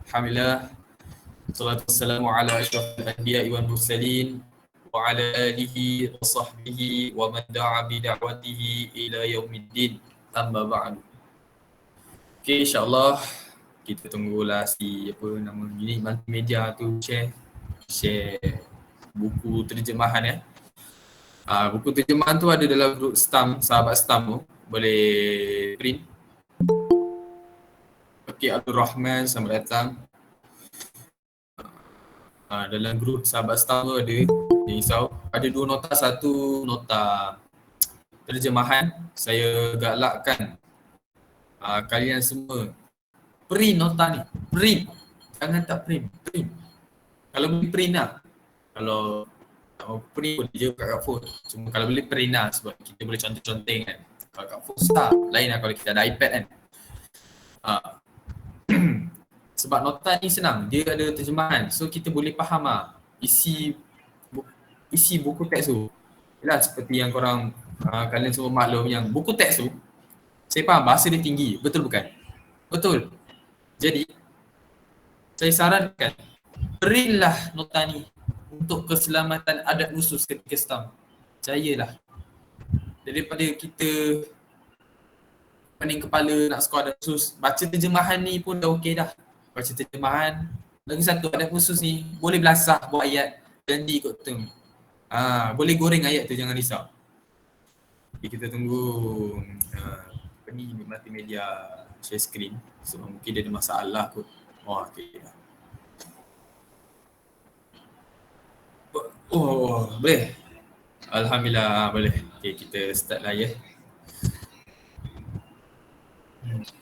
Alhamdulillah. Salatu wassalamu ala asyrafil anbiya'i wal mursalin wa ala alihi wa sahbihi wa man da'a bi da'watihi ila yaumiddin. Amma ba'du. Okay, insyaAllah kita tunggulah si apa nama gini multimedia tu share buku terjemahan ya. Buku terjemahan tu ada dalam grup STAM, sahabat STAM tu. Boleh print. Okay, Abdul Rahman, selamat datang. Dalam grup sahabat STAM tu ada, jangan risau. Ada 2 nota, 1 nota terjemahan. Saya galakkan kalian semua print nota ni, print. Jangan tak print. Kalau boleh print lah. Kalau tak mau print boleh je kat phone. Cuma kalau boleh print lah sebab kita boleh conteng-conteng kan. Kalau kat phone susah. Lain lah kalau kita ada iPad kan. Sebab nota ni senang, dia ada terjemahan. So kita boleh faham isi buku teks tu. Yalah seperti yang korang kalian semua maklum yang buku teks tu, saya faham bahasa dia tinggi, betul bukan? Betul. Jadi saya sarankan printlah nota ni untuk keselamatan adat khusus ketika STAM. Percayalah. Daripada kita pening kepala nak skor adat khusus, baca terjemahan ni pun dah okey dah. Baca terjemahan. Lagi satu adat khusus ni boleh belasah buat ayat, janji ikut term. Boleh goreng ayat tu, jangan risau. Okay, kita tunggu apa ni multimedia share screen. So mungkin dia ada masalah kot. Okey dah. Boleh. Alhamdulillah boleh. Okay, kita start lah ya.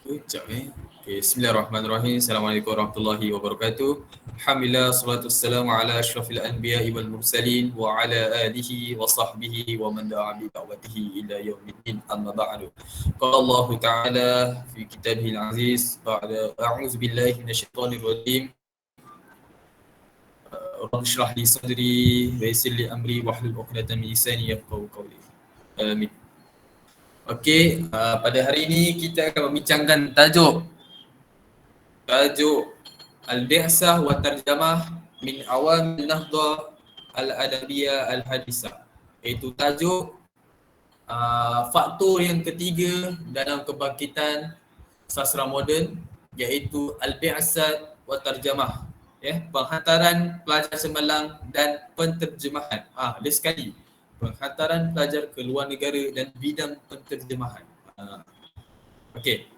Sekejap Okay, bismillahirrahmanirrahim. Assalamualaikum warahmatullahi wabarakatuh. Alhamdulillah, salatu wassalamu ala asyrafil anbiya'i wal mursalin wa ala alihi wa sahbihi wa man da'a bi da'watihi ila yaumiddin. Amma ba'du. Qala Allah Ta'ala fi kitabihil aziz ba'da a'udzu billahi minasyaitonir rajim. Rabbi shrah li sadri wa yassir li amri wahlul 'uqdatam min lisani yafqahu qawli. Amin. Okey, pada hari ini kita akan membincangkan tajuk Al-Bi'sah wa Tarjamah min Awamil Nahdha Al-Adabiyah Al-Hadisah. Iaitu tajuk faktor yang ketiga dalam kebangkitan sastra moden, iaitu Al-Bi'sah wa Tarjamah. Penghantaran pelajar Semelang dan penterjemahan. Ada sekali. Penghantaran pelajar ke luar negara dan bidang penterjemahan. Okey.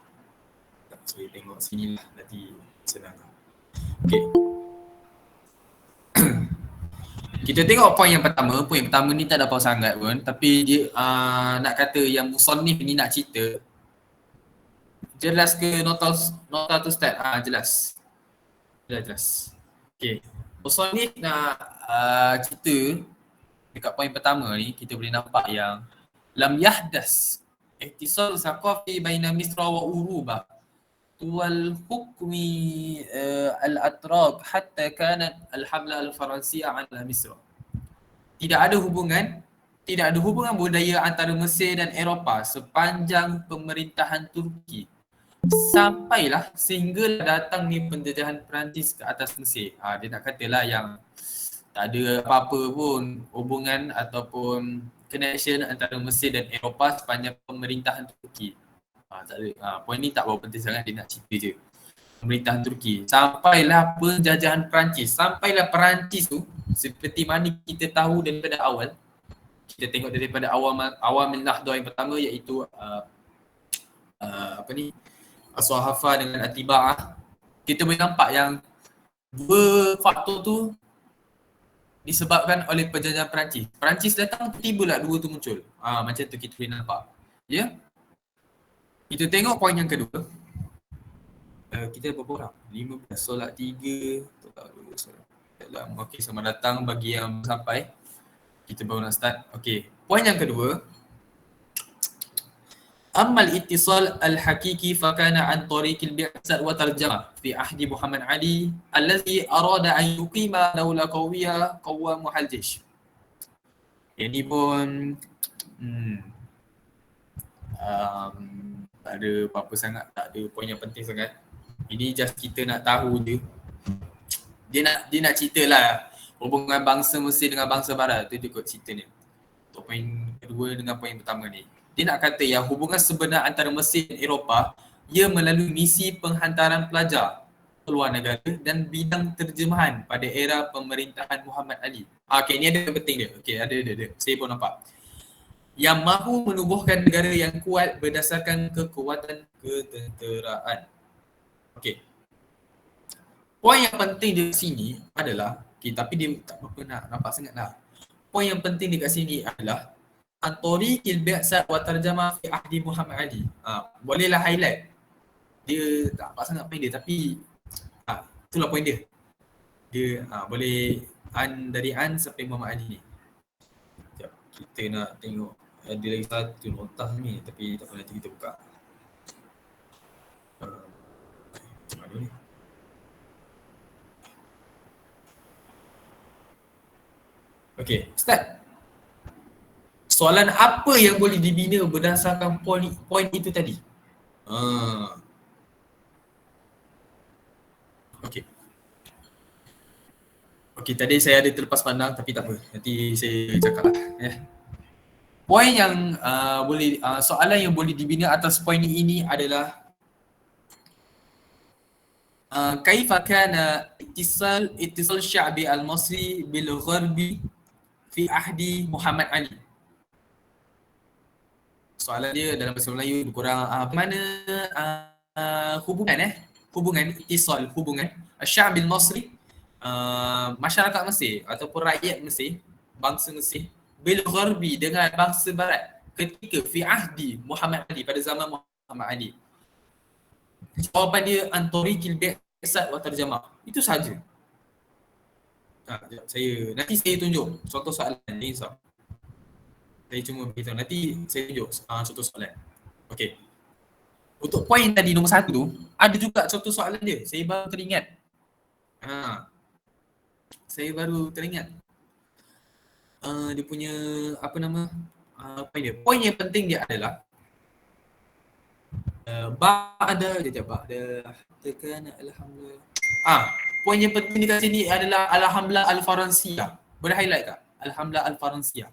Saya tengok sini lah, nanti senang. Okey. Kita tengok poin yang pertama. Poin yang pertama ni tak ada apa sangat pun. Tapi dia nak kata yang musannif ni nak cerita. Jelas ke nota tu start? Jelas. Jelas. Okey. Musannif nak cerita. Dekat poin pertama ni kita boleh nampak yang lam yahdas ihtisal saqafi baina Misra wa Uruba tuwal hukmi al-atrab hatta kanat al-hamla al-faransiyah ala Misra. Tidak ada hubungan budaya antara Mesir dan Eropah sepanjang pemerintahan Turki. Sampailah sehingga datang ni penjajahan Perancis ke atas Mesir. Dia nak katalah yang tak ada apa-apa pun hubungan ataupun connection antara Mesir dan Eropah sepanjang pemerintahan Turki. Tak ada. Poin ni tak berapa penting sangat, dia nak cerita je. Pemerintahan Turki. Sampailah penjajahan Perancis. Sampailah Perancis tu seperti mana kita tahu daripada awal. Kita tengok daripada awamil Nahdha yang pertama iaitu As-Suhafah dengan Atiba'ah. Kita boleh nampak yang dua faktor tu disebabkan oleh penjajahan Perancis. Perancis datang, tiba-tibalah dua tu muncul. Macam tu kita boleh nampak. Ya? Kita tengok poin yang kedua. Kita berapa orang? 15, solat 3, total 2 solat. Okey, selamat datang bagi yang sampai. Kita baru nak start. Okey, poin yang kedua. Ammal ittisal al-hakiki fakana an tariqil bi'sat wa tarjamah fi ahdi Muhammad Ali allazi arada an yuqima dawla qawiyya qawwamu al-jaysh. Ini pun tak ada apa-apa sangat, tak ada poin yang penting sangat. Ini just kita nak tahu je Dia nak cerita lah hubungan bangsa Mesir dengan bangsa Barat tu, dia ikut cerita ni. Untuk poin kedua dengan poin pertama ni, dia nak kata yang hubungan sebenar antara Mesir dan Eropah ia melalui misi penghantaran pelajar keluar negara dan bidang terjemahan pada era pemerintahan Muhammad Ali. Okay, ni ada yang penting dia. Okay, ada. Saya pun nampak. Yang mahu menubuhkan negara yang kuat berdasarkan kekuatan ketenteraan. Okay. Poin yang penting di sini adalah, okay, tapi dia tak apa nak nampak sangat lah. Poin yang penting di kat sini adalah Antori Kilbiasa wa tarjama fi ahdi Muhammad Ali. Bolehlah highlight. Dia tak nampak sangat poin dia, tapi itulah poin dia. Dia boleh dari sampai Muhammad Ali ni. Sekejap, kita nak tengok ada lagi satu notah ni, tapi tak apa, nanti kita buka. Macam mana ni? Okay, start. Soalan apa yang boleh dibina berdasarkan poin itu tadi? Okay. Okay, tadi saya ada terlepas pandang, tapi tak apa. Nanti saya cakap lah. Poin yang soalan yang boleh dibina atas poin ini adalah kaifa kana ittisal sya'bi al-Masri bil gharbi fi ahdi Muhammad Ali. Soalan dia dalam bahasa Melayu lebih kurang bagaimana hubungan ittisal, hubungan sya'bil Masri, masyarakat Mesir ataupun rakyat Mesir, bangsa Mesir, bil gharbi dengan bangsa Barat ketika fi ahdi Muhammad Ali, pada zaman Muhammad Ali. Jawapan dia antorikil bi'sat wa tarjamah. Itu saja. Nanti saya tunjuk contoh soalan ni. Saya cuma beritahu, nanti saya tunjuk contoh soalan. Okey. Untuk poin tadi nombor 1 tu, ada juga contoh soalan dia. Saya baru teringat. Dia punya apa nama? Poin dia. Poin yang penting dia adalah ba'da tekan alhamdulillah. Poin yang penting dekat sini adalah Al-Hamla Al-Faransiyah. Boleh highlight tak? Al-Hamla Al-Faransiyah.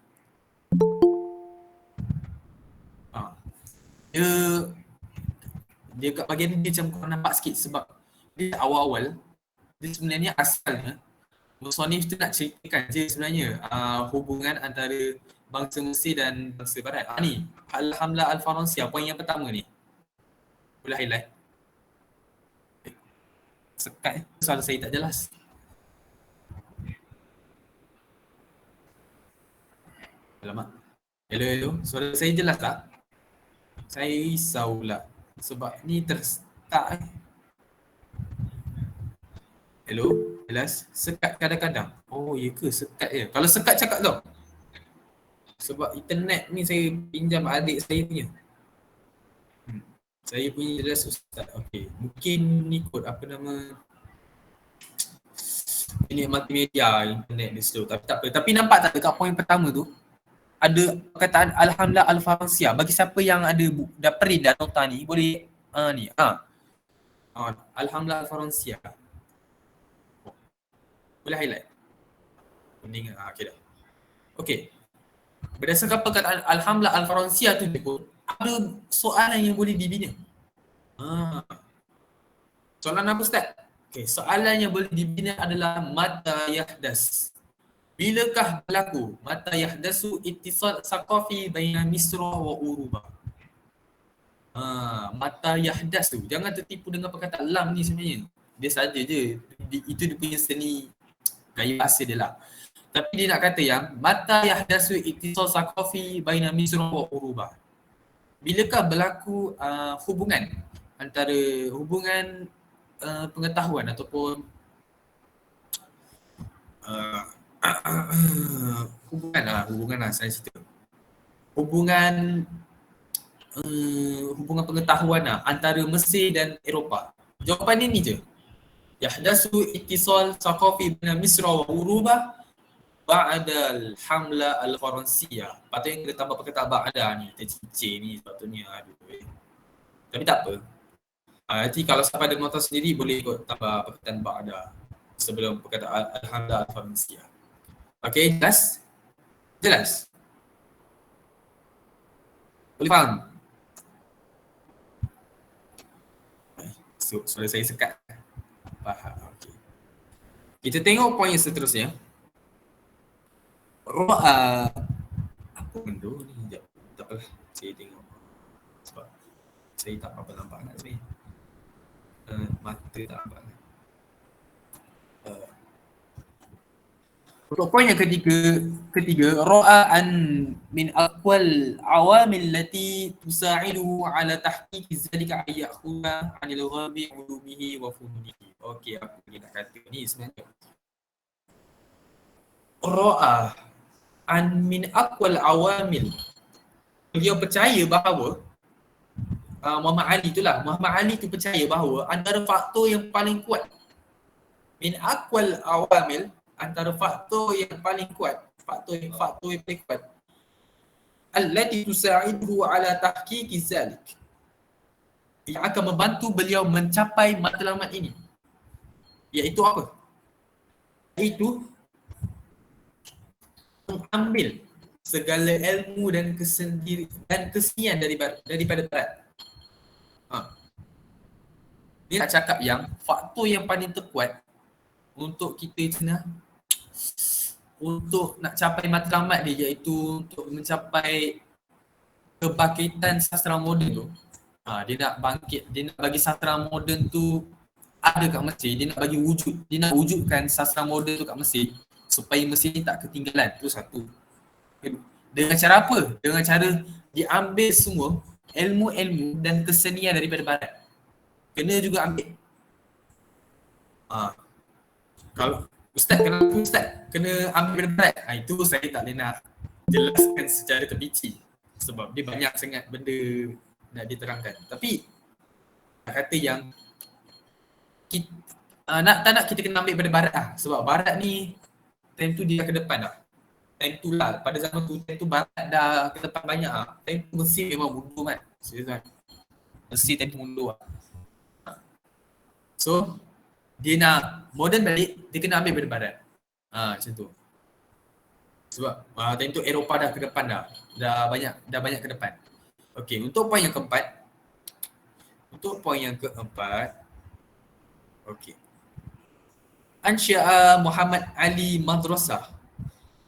Dia kat bahagian ni macam korang nampak sikit, sebab dia awal-awal dia sebenarnya asalnya Musonif tu nak ceritakan je sebenarnya hubungan antara bangsa Mesir dan bangsa Barat. Ni Al-Hamla Al-Faransiyah, poin yang pertama ni. Boleh highlight. Sekat soal saya tak jelas. Alamak. Hello. Suara saya jelas tak? Saya risau pula sebab ni tersetak. Hello, jelas? Sekat kadang-kadang. Oh, ya ke? Sekat je. Kalau sekat cakap tau. Sebab internet ni saya pinjam adik saya punya. Saya punya jelas Ustaz. Okey, mungkin ni kot apa nama, ini multimedia, internet ni slow, tapi tak apa. Tapi nampak tak dekat poin pertama tu ada perkataan Alhamdulillah Al-Faransiyah. Bagi siapa yang ada dah print dah nota ni, boleh ni Alhamdulillah Al-Faransiyah. Boleh highlight. Kuning okey dah. Okey. Berdasarkan perkataan Alhamdulillah Al-Faransiyah tu pun ada soalan yang boleh dibina. Soalan apa Ustaz? Okey, soalan yang boleh dibina adalah mata yahdas. Bilakah berlaku mata yahdasu ittisal saqafi baina Misra wa Uruba? Mata yahdas tu, jangan tertipu dengan perkataan lam ni sebenarnya. Dia saja je. Itu dia punya seni gaya bahasa dia lah. Tapi dia nak kata yang mata yahdasu ittisal saqafi baina Misra wa Uruba. Bilakah berlaku hubungan antara pengetahuan ataupun hubungan saya cerita. Hubungan pengetahuan antara Mesir dan Eropah. Jawapan ni je. Yahdasu ittisal saqafi baina Misra wa Uruba ba'dal hamla al-Faransiyah. Patutnya kena tambah perkataan ba'da ni. Tercicir ni sepatutnya. Tapi tak apa. Nanti kalau siapa ada nota sendiri boleh ikut tambah perkataan ba'da. sebelum perkataan Al-Hamdah Al-Faransiyah. Okey, jelas? Jelas? Boleh faham? Suara saya sekat. Faham. Okay. Kita tengok poin yang seterusnya. Ra'a. Apa benda ni? Sekejap. Tak apalah. Saya tengok. Sebab saya tak apa nampak nak sini. Mata tak nampak. Untuk poin yang ketiga ra'an min aqwal awamil lati tusa'iduhu ala tahqiq zalika ay ya'khudha 'anil ghabi 'ulumihi wa fununihi. Okey, apa dia nak kata ni sebenarnya? Ra'an min aqwal awamil. Beliau percaya bahawa Muhammad Ali tu percaya bahawa antara faktor yang paling kuat min aqwal awamil, antara faktor yang paling kuat, faktor yang paling kuat allati tusa'iduhu ala tahqiqi zalik, yang akan membantu beliau mencapai matlamat ini, iaitu apa? Iaitu mengambil segala ilmu dan kesenian daripada barat. Dia nak cakap yang faktor yang paling terkuat untuk kita untuk nak capai matlamat dia, iaitu untuk mencapai kebangkitan sastra moden tu. Dia nak bangkit, dia nak bagi sastra moden tu ada kat Mesir, dia nak bagi wujud, dia nak wujudkan sastra moden tu kat Mesir supaya Mesir ni tak ketinggalan. Itu satu. Dengan cara apa? Dengan cara diambil semua ilmu-ilmu dan kesenian daripada barat. Kena juga ambil. Kalau Ustaz, kenapa Ustaz kena ambil berat? Itu saya tak boleh nak jelaskan secara terpinci sebab dia banyak sangat benda nak diterangkan. Tapi nak kata yang kita, nak kita kena ambil pada barat sebab barat ni time tu dia ke depan dah. Time tu lah, pada zaman tu time tu barat dah ke depan banyak Time tu Mesir memang mundur kan. Mesir time tu mundur So dia nak moden balik, dia kena ambil daripada barat. Macam tu. Sebab time tu Eropah dah ke depan dah banyak ke depan. Okey, untuk poin yang keempat. Okey. Ansya'a Muhammad Ali madrasah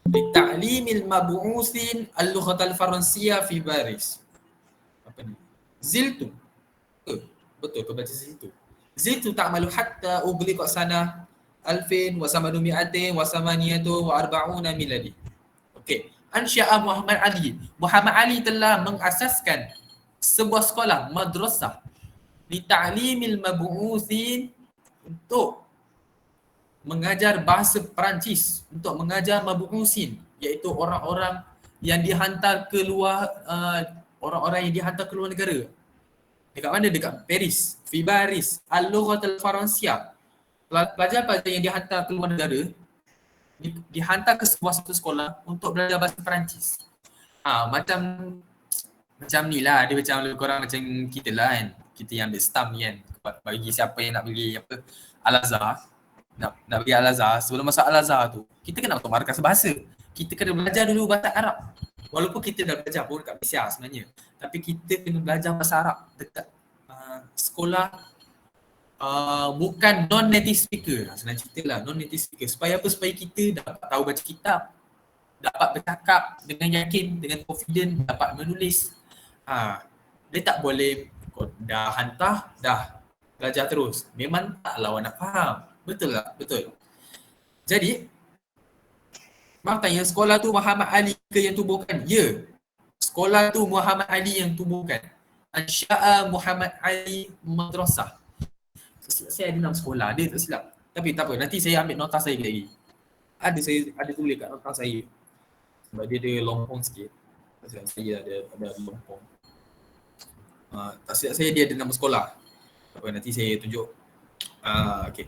li ta'limil mab'utsin al-lughat al-faransiyah fi Paris. Apa ni? Ziltu. Betul kau baca Ziltu. Ziltu ta'malu hatta ughliqa sana 2840 miladi. Okey, ansya'a Muhammad Ali. Muhammad Ali telah mengasaskan sebuah sekolah madrasah li ta'limil mab'utsin, untuk mengajar bahasa Perancis, untuk mengajar mab'utsin, iaitu orang-orang yang dihantar ke luar negara. Dekat mana? Dekat Paris, fi Paris, al-lughat al-faransiyah. Pelajar-pelajar yang dihantar ke luar negara dihantar ke satu sekolah untuk belajar bahasa Perancis. Macam ni lah, dia macam lebih kurang macam kita lah kan. Kita yang ambil stamp ni kan, bagi siapa yang nak pergi Al-Azhar, nak pergi Al-Azhar, sebelum masuk Al-Azhar tu kita kena masuk markas bahasa. Kita kena belajar dulu bahasa Arab. Walaupun kita dah belajar pun kat Malaysia sebenarnya, tapi kita kena belajar bahasa Arab dekat sekolah bukan non-native speaker. Senang cerita lah, non-native speaker. Supaya apa? Supaya kita dapat tahu baca kitab, dapat bercakap dengan yakin, dengan confident, dapat menulis. Dia tak boleh dah hantar, dah belajar terus. Memang tak lawan nak faham. Betul tak? Betul. Jadi, Mak tanya, sekolah tu Muhammad Ali ke yang tubuhkan? Ya. Sekolah tu Muhammad Ali yang tubuhkan. Ansya'a Muhammad Ali madrasah. Saya ada nama sekolah, dia tak silap. Tapi tak apa, nanti saya ambil nota saya lagi. Ada tulis kat nota saya. Sebab dia ada lompong sikit. Tak silap saya ada lompong. Tak silap saya dia ada nama sekolah. Tak apa, nanti saya tunjuk. Okey.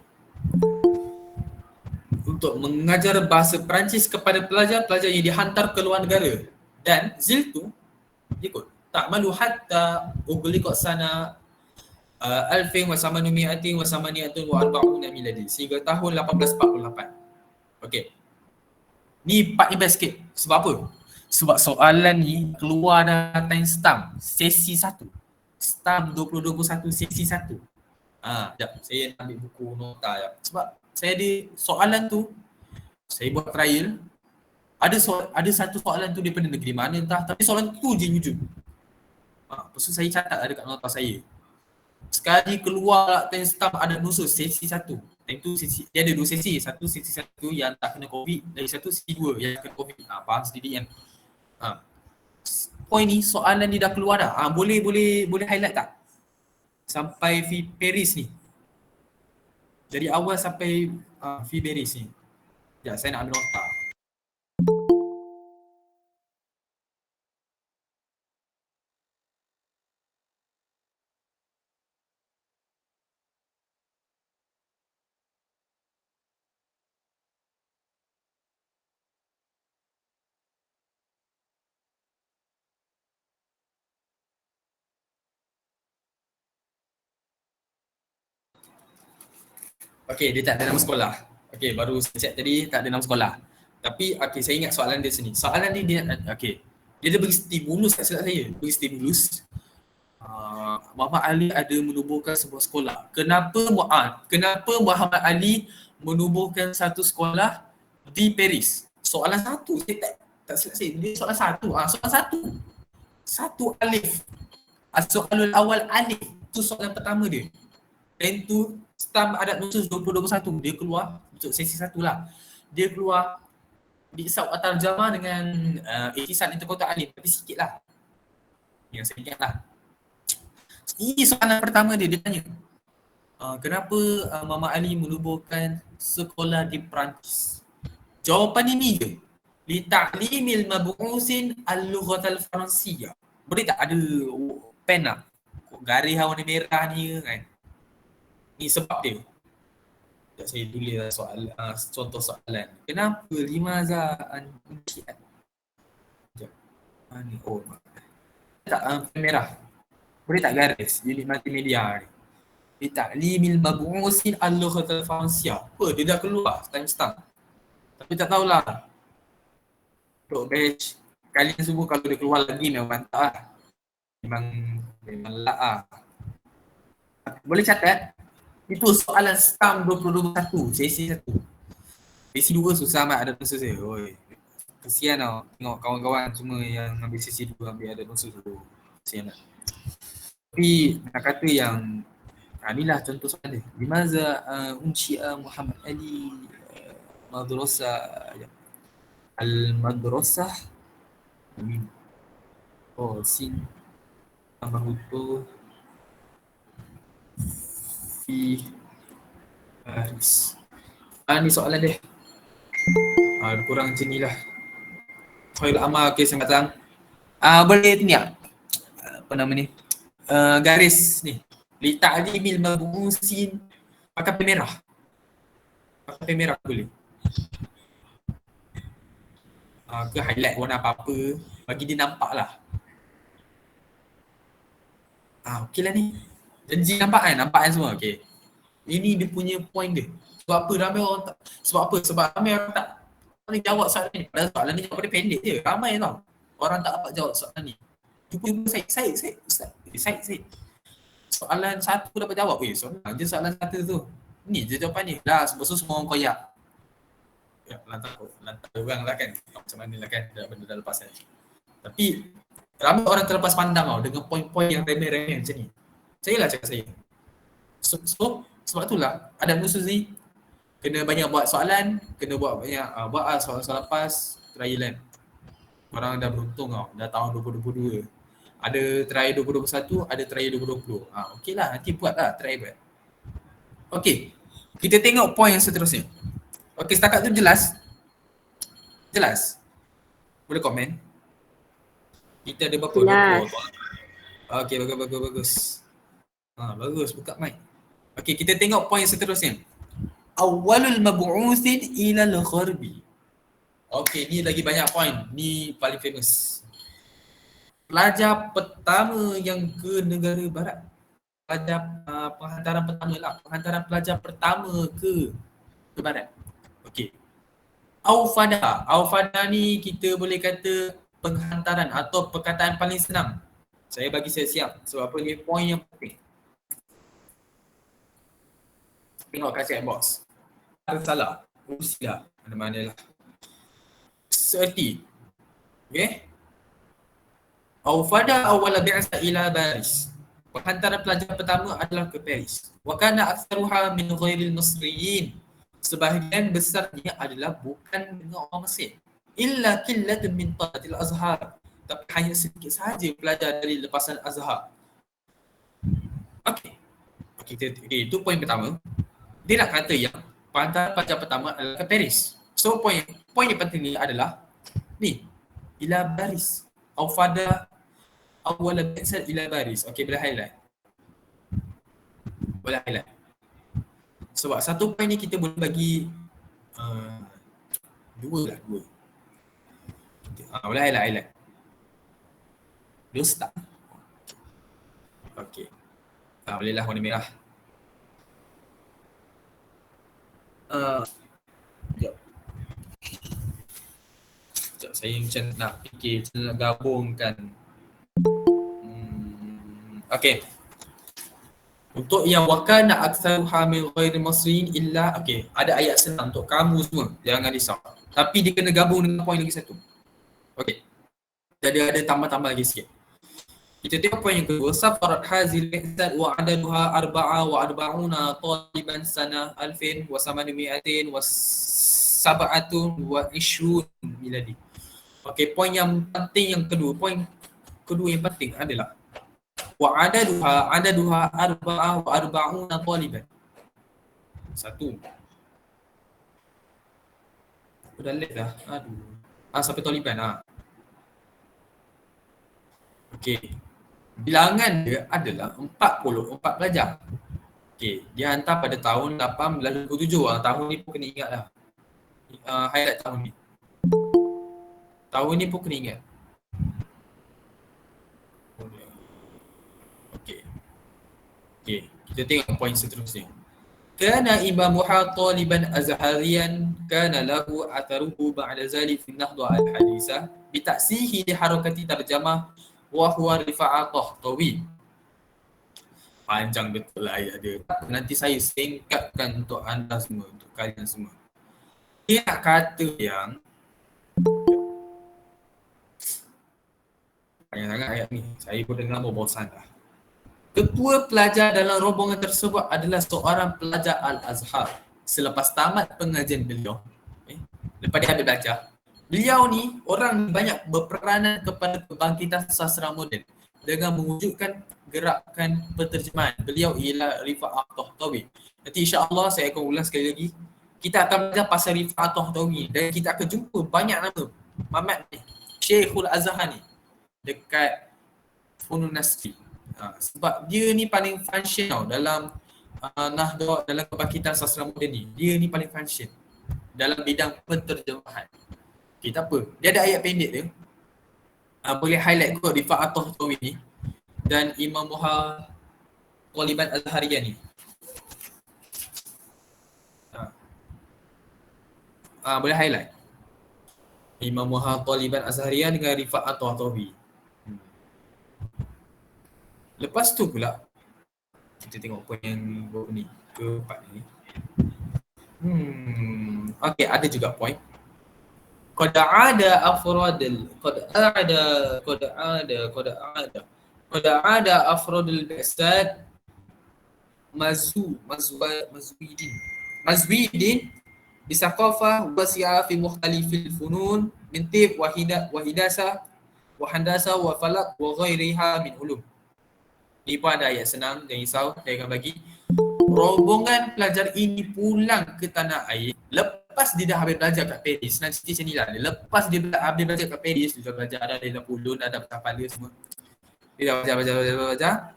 Untuk mengajar bahasa Perancis kepada pelajar-pelajar yang dihantar ke luar negara. Dan Ziltu ikut ta'malu hatta ughliqa sana Alfin wa samanumiatin wa samaniatun wa arba'una miladi. Sehingga tahun 1848. Okey. Ni part ni best sikit. Sebab apa? Sebab soalan ni keluar dah time stamp sesi 1. Stamp 2021 sesi 1. Sekejap. Saya ambil buku nota ya. Sebab saya ada soalan tu, saya buat trial. Ada satu soalan tu daripada negeri mana entah, tapi soalan tu je wujud. Lepas tu saya catat ada kat nota saya. Sekali keluar time stamp ada nusus sesi 1. Itu sesi, dia ada 2 sesi. Satu sesi 1 yang tak kena COVID, lagi satu sesi 2 yang kena COVID. Faham sendiri kan? Point ni soalan ni dah keluar dah. Boleh highlight tak? Sampai fee Paris ni. Dari awal sampai fee Paris ni. Ya, saya nak ambil nota. Okey, dia tak ada nama sekolah. Okey, baru saya check tadi tak ada nama sekolah. Tapi okey, saya ingat soalan dia sini. Soalan ni dia okey. Dia bagi stimulus tak silap saya. Bagi stimulus. Muhammad Ali ada menubuhkan sebuah sekolah. Kenapa Muhammad Ali menubuhkan satu sekolah di Paris? Soalan satu. Saya tak silap saya. Dia soalan satu. Soalan satu. Satu alif. Soalan awal alif. Itu soalan pertama dia. Dan tu stamp adat nusus 2021 dia keluar untuk sesi 1 lah. Dia keluar di Isab At-Tarjamah dengan Ihtisan Interkota Alim, tapi sikit lah. Yang saya ingat lah. Ini soalan pertama dia tanya. Kenapa Muhammad Ali menubuhkan sekolah di Perancis? Jawapan ini je. Li ta'limil mab'usin al-lughat al-faransiyah. Boleh tak ada pen lah? Garis warna merah ni kan? Ni sebab dia. Saya tulis contoh soalan. Kenapa limaza an-unkiat? Ni tak merah. Boleh tak garis unit multimedia ni? Li ta'limil mab'usin al-lughat al-faransiyah. Apa dia dah keluar time stamp. Tapi tak tahulah. Untuk batch kalian semua kalau dia keluar lagi memang mantap lah. Memang lah. Boleh catat. Itu soalan stamp 2021, sesi 1. Sesi 2 susah amat ada nusus dia. Kesian tau tengok kawan-kawan semua yang ambil sesi 2 ambil ada nusus tu. Kesian lah. Tapi nak kata yang inilah contoh soalan dia. Limaza unshi'a Muhammad Ali madrasah al-madrasah sin mahutu fi Paris. Ni soalan dia. Kurang macam ni lah. Khairul amal kes yang datang. Boleh ni tak? Apa nama ni? Garis ni. Li ta'limil mab'usin pakai pen merah. Pakai pen merah boleh. Ke highlight warna apa-apa. Bagi dia nampak lah. Okey lah ni. Janji nampak kan semua. Okey. Ini dia punya point dia. Sebab apa ramai orang tak, sebab ramai orang tak boleh jawab soalan ni. Padahal soalan ni jawapan dia pendek je. Ramai tau. Orang tak dapat jawab soalan ni. Jumpa Syed. Soalan satu dapat jawab. Soalan je soalan satu tu. Ni je jawapan ni. Dah sebab tu semua orang koyak. Ya, lantar orang lah kan. Macam mana lah kan. Benda dah lepas kan. Tapi ramai orang terlepas pandang tau dengan poin-poin yang remeh-remeh macam ni. Saya lah cakap saya. Sebab itulah ada musuh ni kena banyak buat soalan, kena buat banyak buat soalan-soalan lepas trial kan. Orang dah beruntung tau, dah tahun 2022. Ada trial 2021, ada trial 2020. Okey lah, nanti buat lah trial. Okey, kita tengok poin yang seterusnya. Okey, setakat tu jelas? Jelas? Boleh komen? Kita ada berapa? Jelas. Okey, bagus. Bagus, buka mic. Okey, kita tengok poin seterusnya. Awalul mab'usin ila al-gharbi. Okey, ni lagi banyak poin. Ni paling famous. Pelajar pertama yang ke negara barat. penghantaran pertama lah. Penghantaran pelajar pertama ke barat. Okey. Aufada. Aufada ni kita boleh kata penghantaran atau perkataan paling senang. Saya bagi siap-siap sebab apa ni poin yang penting. Tengok kat chat box. Ada salah. Usilah. Mana-mana lah. Seerti. Okay. Aufada awal bi'asa ila Paris. Penghantaran pelajar pertama adalah ke Paris. Wa kana aktsaruha min ghairil Misriyin. Sebahagian besarnya adalah bukan dengan orang Mesir. Illa qillatun min talatil Azhar. Tapi hanya sedikit sahaja pelajar dari lepasan Azhar. Okey. Okay, itu poin pertama. Dia nak kata yang penghantaran pelajar pertama adalah ke Paris. So poin yang penting ni adalah ni ila Paris. Aufada awal bi'sa ila Paris. Okey, boleh highlight. Sebab satu poin ni kita boleh bagi dua. Boleh highlight. Dua start. Okey. Boleh lah warna merah. Sekejap, saya macam nak fikir, macam nak gabungkan. Okey. Untuk yang wakana aktsaruha min ghairi masriyin illa, okey, ada ayat senang untuk kamu semua, jangan risau. Tapi dia kena gabung dengan poin lagi satu. Okey. Jadi ada tambah-tambah lagi sikit. Kita tengok poin yang kedua, safarat hazil bi'sat wa adaduha arba'a wa arba'una taliban sana 1800 wa sab'atun wa ishrun miladi. Okey, poin yang penting yang kedua, poin kedua yang penting adalah wa adaduha arba'a wa arba'una taliban. Satu. Aku dah left dah. Aduh. Sampai taliban . Okey. Bilangan dia adalah 44 pelajar. Okey, dia hantar pada tahun 1827. Tahun ni pun kena ingat lah. Highlight tahun ni. Tahun ni pun kena ingat. Okey, kita tengok poin seterusnya. Kana imamuha taliban azhariyan kana lahu atharuhu ba'da zalik fi nahdha al-hadisah bi ta'sihi li harakati tarjamah wa huwa rifa'atah tawi. Panjang betul lah ayat dia. Nanti saya singkatkan untuk anda semua, untuk kalian semua. Dia nak kata yang panjang sangat ayat ni. Saya pun dengar bosan dah. Ketua pelajar dalam rombongan tersebut adalah seorang pelajar Al-Azhar. Selepas tamat pengajian beliau, lepas dia habis belajar, beliau ni orang banyak berperanan kepada kebangkitan sastra moden dengan mewujudkan gerakan penterjemahan. Beliau ialah Rifa'ah Tahtawi. Nanti insya-Allah saya akan ulang sekali lagi. Kita akan belajar pasal Rifa'ah Tahtawi dan kita akan jumpa banyak nama Mamat ni, Syekhul Azhar ni dekat Funun Nasri. Sebab dia ni paling function tau dalam Nahdha, dalam kebangkitan sastra moden ni. Dia ni paling function dalam bidang penterjemahan. Okay, tak apa. Dia ada ayat pendek dia. Boleh highlight kot Rifa'ah Tahtawi ni dan Imam Muha Taliban Azharian ni. Boleh highlight Imam Muha Taliban Azharian dengan Rifa'ah Tahtawi. Lepas tu pula kita tengok poin yang ni, keempat ni. Okey, ada juga poin. Qad ada afradul bi'sat mazwidin bisaqafah wasi'a fi mukhtalifil funun min tib wa hidasa wa handasa wa falak wa ghairiha min ulum. Ni pun ada ayat senang, jangan risau, saya akan bagi. Rombongan pelajar ini pulang ke tanah air lepas dia dah habis belajar kat Paris. Nanti macam ni lah, lepas dia habis belajar kat Paris, dia dah belajar, ada dalam pulun, ada petapal dia semua. Dia dah belajar.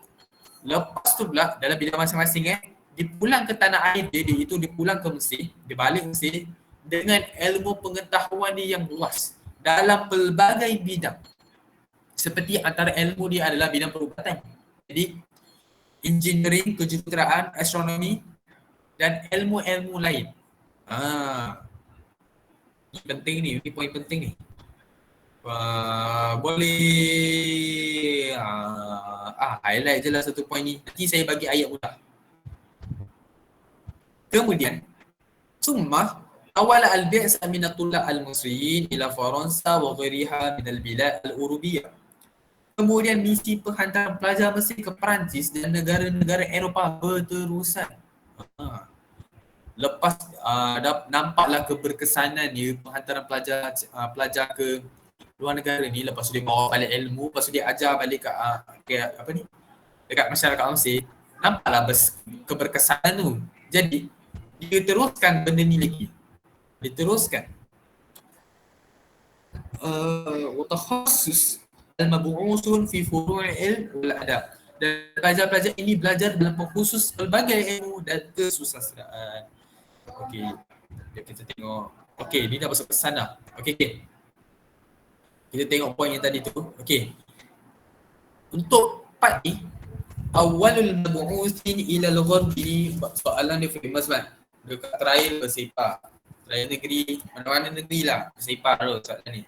Lepas tu pula dalam bidang masing-masing dia pulang ke tanah air dia pulang ke Mesir, dia balik Mesir dengan ilmu pengetahuan dia yang luas dalam pelbagai bidang. Seperti antara ilmu dia adalah bidang perubatan. Jadi engineering, kejuruteraan, astronomi dan ilmu-ilmu lain. Ini penting ni, ini poin penting ni. Boleh highlight je lah satu poin ni. Nanti saya bagi ayat mudah. Kemudian, summa awal al-bi'sa min at-tullab al-musriyin ila Faransa wa ghairiha min al-bilad al-Urubiyah. Kemudian misi penghantaran pelajar Mesir ke Perancis dan negara-negara Eropah berterusan. Lepas nampaklah keberkesanan dia penghantaran pelajar ke luar negara ni, lepas tu dia bawa balik ilmu, lepas tu dia ajar balik ke apa ni, dekat masyarakat Mesir. Nampaklah keberkesanan tu. Jadi dia teruskan benda ni lagi. Diteruskan. Watakhasus al-mab'usun fi furu'il wal adab. Dan pelajar-pelajar ini belajar dalam khusus pelbagai ilmu dan kesusastraan. Okey. Kita tengok. Okey, ni dah masuk pesan dah. Okey. Kita tengok poin yang tadi tu. Okey. Untuk part ni, awalul mab'usin ila al-gharbi, soalan dia famous kan. Dekat trial bersepah. Trial negeri, mana-mana negeri lah. Bersepah tu soalan ni.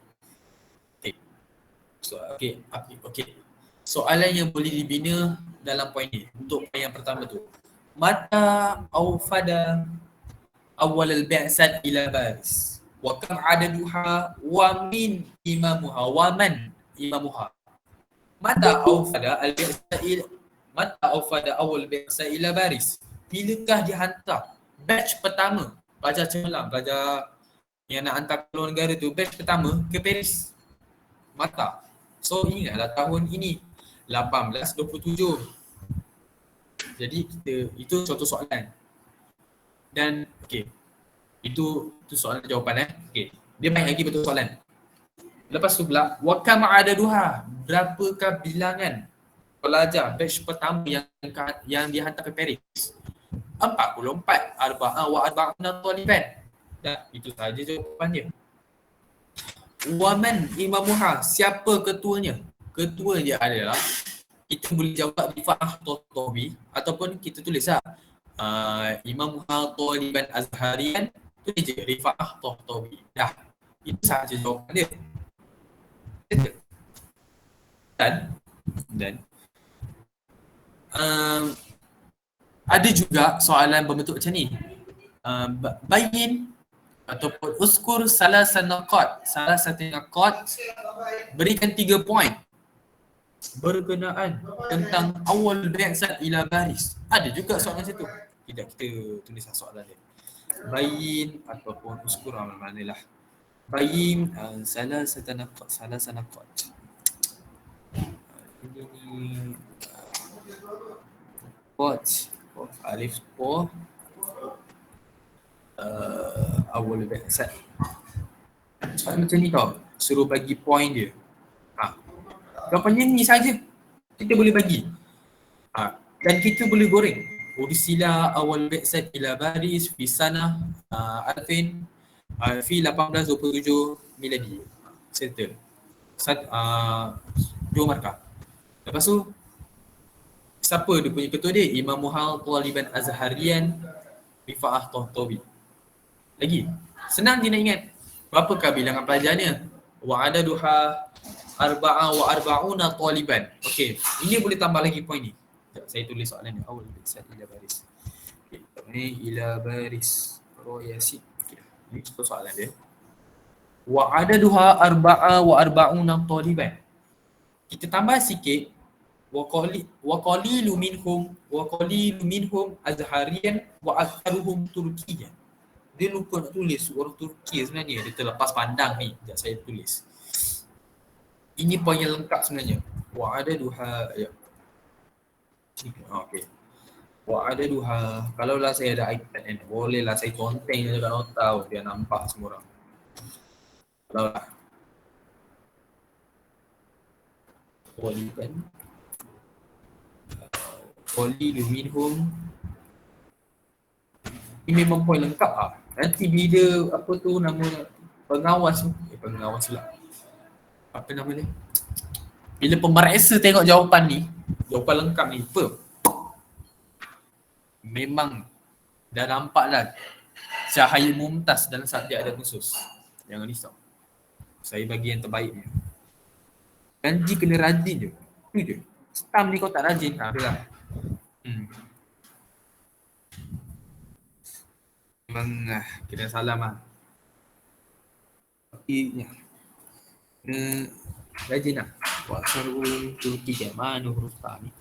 Okey. Soalan yang boleh dibina dalam poin ni. Untuk poin yang pertama tu. Mata awfada awal al-bi'sat ila Baris. Wa kam adaduha wa min imamuha wa man imamuha. Mata awfada awal al-bi'sat ila Baris. Bilakah dihantar batch pertama pelajar cemerlang, pelajar yang nak hantar ke luar negara tu, batch pertama ke Paris? Mata. So ingatlah tahun ini 1827. Jadi itu contoh soalan. Dan okey. Itu soalan jawapan Okey. Dia main lagi betul soalan. Lepas tu pula, wa kam adaduha, berapakah bilangan pelajar batch pertama yang dihantar ke Paris? 44 wa arba'una taliban. Dah, itu saja jawapannya. Waman imamuha, siapa ketuanya? Ketuanya adalah, kita boleh jawab Rifa'ah Tohtobi ataupun kita tulislah imamuha taliban azharian, tulis je Rifa'ah Tohtobi. Dah, itu sahaja jawapan dia. Dan ada juga soalan berbentuk macam ni. Bayin ataupun uskur salah satu naqat, berikan 3 poin berkenaan tentang awal bi'sat ila Baris. Ada juga soalan macam tu. Tidak, kita tulis soalan dia. Bayin ataupun uskur manalah. Bayin salah satu naqat. Ini alif po awal bi'sat. Soalan macam ni tau, suruh bagi poin dia. Jawapannya ni saja kita boleh bagi. Dan kita boleh goreng. Ursila awal bi'sat ila Baris fi sanah alfin fi 1827 miladi. Settle. 2 markah. Lepas tu siapa dia punya ketua dia? Imam Muhal Taliban Azharian Rifa'ah Tohtobi. Lagi senang je nak ingat. Berapakah bilangan pelajarnya? Wa adaduha arba'una taliban. Okey, ini boleh tambah lagi poin ni. Sekejap, saya tulis soalan ni. Awal bi'sat ila Baris. Okey, ila Baris. Yasin. Okey, ini soalan dia. Wa adaduha arba'una taliban. Kita tambah sikit. Wa qalilu minhum azharian wa aktharuhum turkiyan. Dia lupa nak tulis orang Turki sebenarnya. Dia terlepas pandang ni. Sekejap saya tulis. Ini poin yang lengkap sebenarnya. Wa adaduha. Okey. Wa adaduha. Kalaulah saya ada iPad ni, bolehlah saya conteng dekat nota biar nampak semua orang. Kalaulah. Qalilu minhum. Ini memang poin lengkap lah. Nanti bila apa tu nama pengawas pula. Apa nama dia? Bila pemeriksa tengok jawapan ni, jawapan lengkap ni, apa? memang dah nampak dah cahaya mumtaz dalam subjek adab khusus. Jangan risau. Saya bagi yang terbaik ni. Janji kena rajin je. Itu je. Stam ni kau tak rajin, adalah. Memang kena salam lah. Tapi kena rajin lah. Waksaru tu tiga mana huruf ta ni.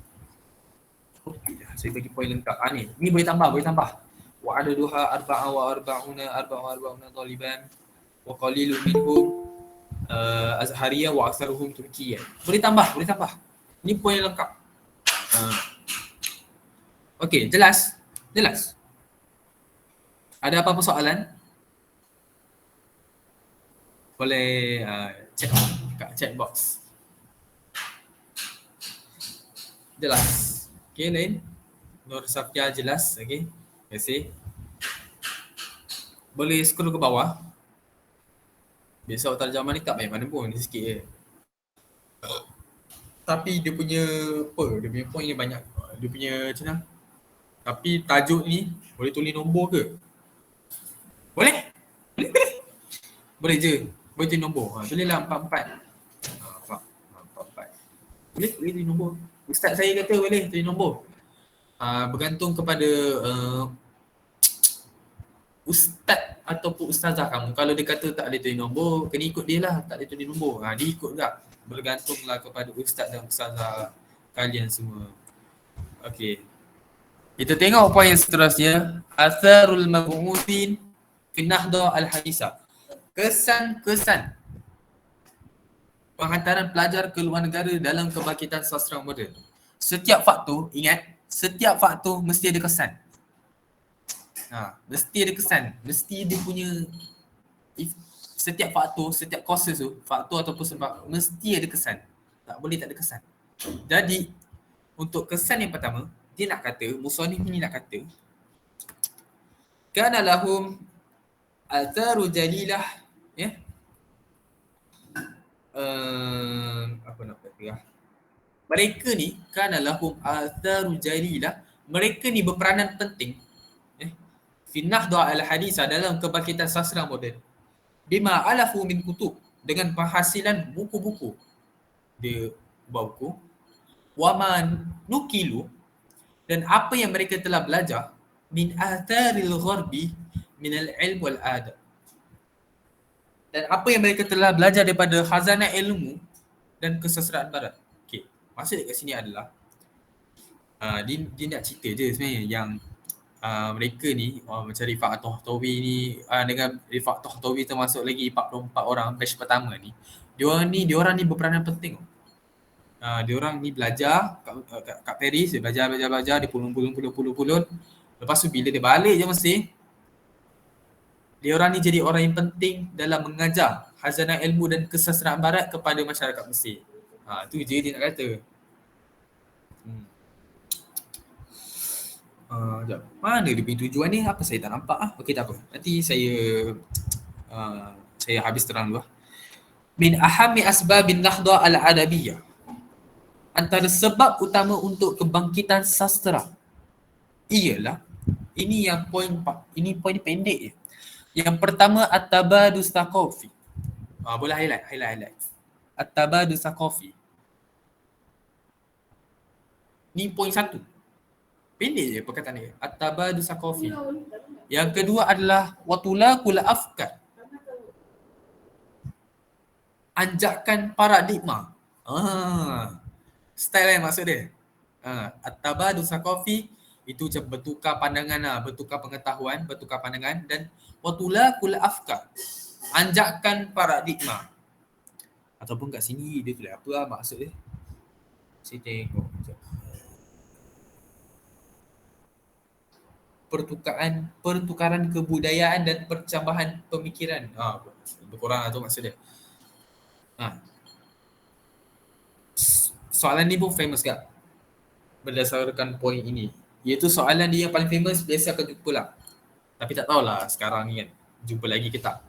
Okey dah. Saya bagi poin lengkap. Ni boleh tambah. Wa ada duha arba'a wa arba'una taliban wa qalilun minhum azhariyah wa aktsaruhum turkiyah. Boleh tambah. Ni poin lengkap. Okey, jelas. Ada apa-apa soalan? Boleh chat kat chat box. Jelas. Okey, lain. Nur Safia jelas, okey. Terima kasih. Boleh scroll ke bawah. Biasa terjemah ni tak banyak mana pun, ni sikit je. Tapi dia punya point dia banyak. Dia punya macam mana? Tapi tajuk ni boleh tulis nombor ke? Boleh? Boleh je. Boleh tulis nombor. Tulislah 44. 44. Boleh tulis nombor. Ustaz saya kata boleh tulis nombor. Bergantung kepada ustaz ataupun ustazah kamu. Kalau dia kata tak boleh tulis nombor, kena ikut dia lah. Tak boleh tulis nombor. Dia ikut tak? Bergantunglah kepada ustaz dan ustazah kalian semua. Okey. Kita tengok poin yang seterusnya. Atharul mab'uthin fi nahda al-hadisah. Kesan-kesan penghantaran pelajar ke luar negara dalam kebangkitan sastra moden. Setiap faktor, ingat, setiap faktor mesti ada kesan. Mesti ada kesan. Mesti dia punya setiap faktor, setiap causes tu, faktor ataupun sebab, mesti ada kesan. Tak boleh tak ada kesan. Jadi, untuk kesan yang pertama, dia nak kata, musannif ni nak kata, kana lahum atharu jalilah, ya. Apa nak kata? Mereka ni kana lahum atharu jalilah, mereka ni berperanan penting fi nahda al-hadisah dalam kebangkitan sastra moden. Bima alafu min kutub, dengan penghasilan buku-buku. Dia buat buku. Wa man nukilu, dan apa yang mereka telah belajar min atharil gharbi min al-ilm wal adab. Dan apa yang mereka telah belajar daripada khazanah ilmu dan kesastraan barat. Okey, maksud dekat sini adalah dia nak cerita je sebenarnya yang mereka ni macam Rifat Tohtawi ni dengan Rifat Tohtawi termasuk lagi 44 orang batch pertama ni. Diorang ni berperanan penting. Diorang ni belajar kat Paris, dia belajar dia pulun. Lepas tu bila dia balik je Mesir, diorang ni jadi orang yang penting dalam mengajar khazanah ilmu dan kesastraan barat kepada masyarakat Mesir. Tu je dia nak kata. Sekejap. Mana dia punya tujuan ni? Apa saya tak nampak Okey, tak apa. Nanti saya habis terang dulu Min ahammi asbabin nahda al-adabiyah. Antara sebab utama untuk kebangkitan sastra ialah, ini poin pendek je. Yang pertama, at-tabadus thaqafi. Boleh highlight. At-tabadus thaqafi. Ni poin 1. Pendek je perkataan dia. At-tabadus thaqafi. Yang kedua adalah watulaqul afkar. Anjakan paradigma. Style maksud dia. At-tabadus thaqafi itu macam bertukar pandangan bertukar pengetahuan, bertukar pandangan, dan watulaqul afkar. Anjakan paradigma. Ataupun kat sini dia tulis apa maksud dia? Saya tengok sekejap. Pertukaran kebudayaan dan percambahan pemikiran. Lebih kurang tu maksud dia. Soalan ni pun famous tak? Berdasarkan poin ini. Iaitu soalan dia yang paling famous, biasa akan jumpa lah. Tapi tak tahulah sekarang ni kan jumpa lagi ke tak.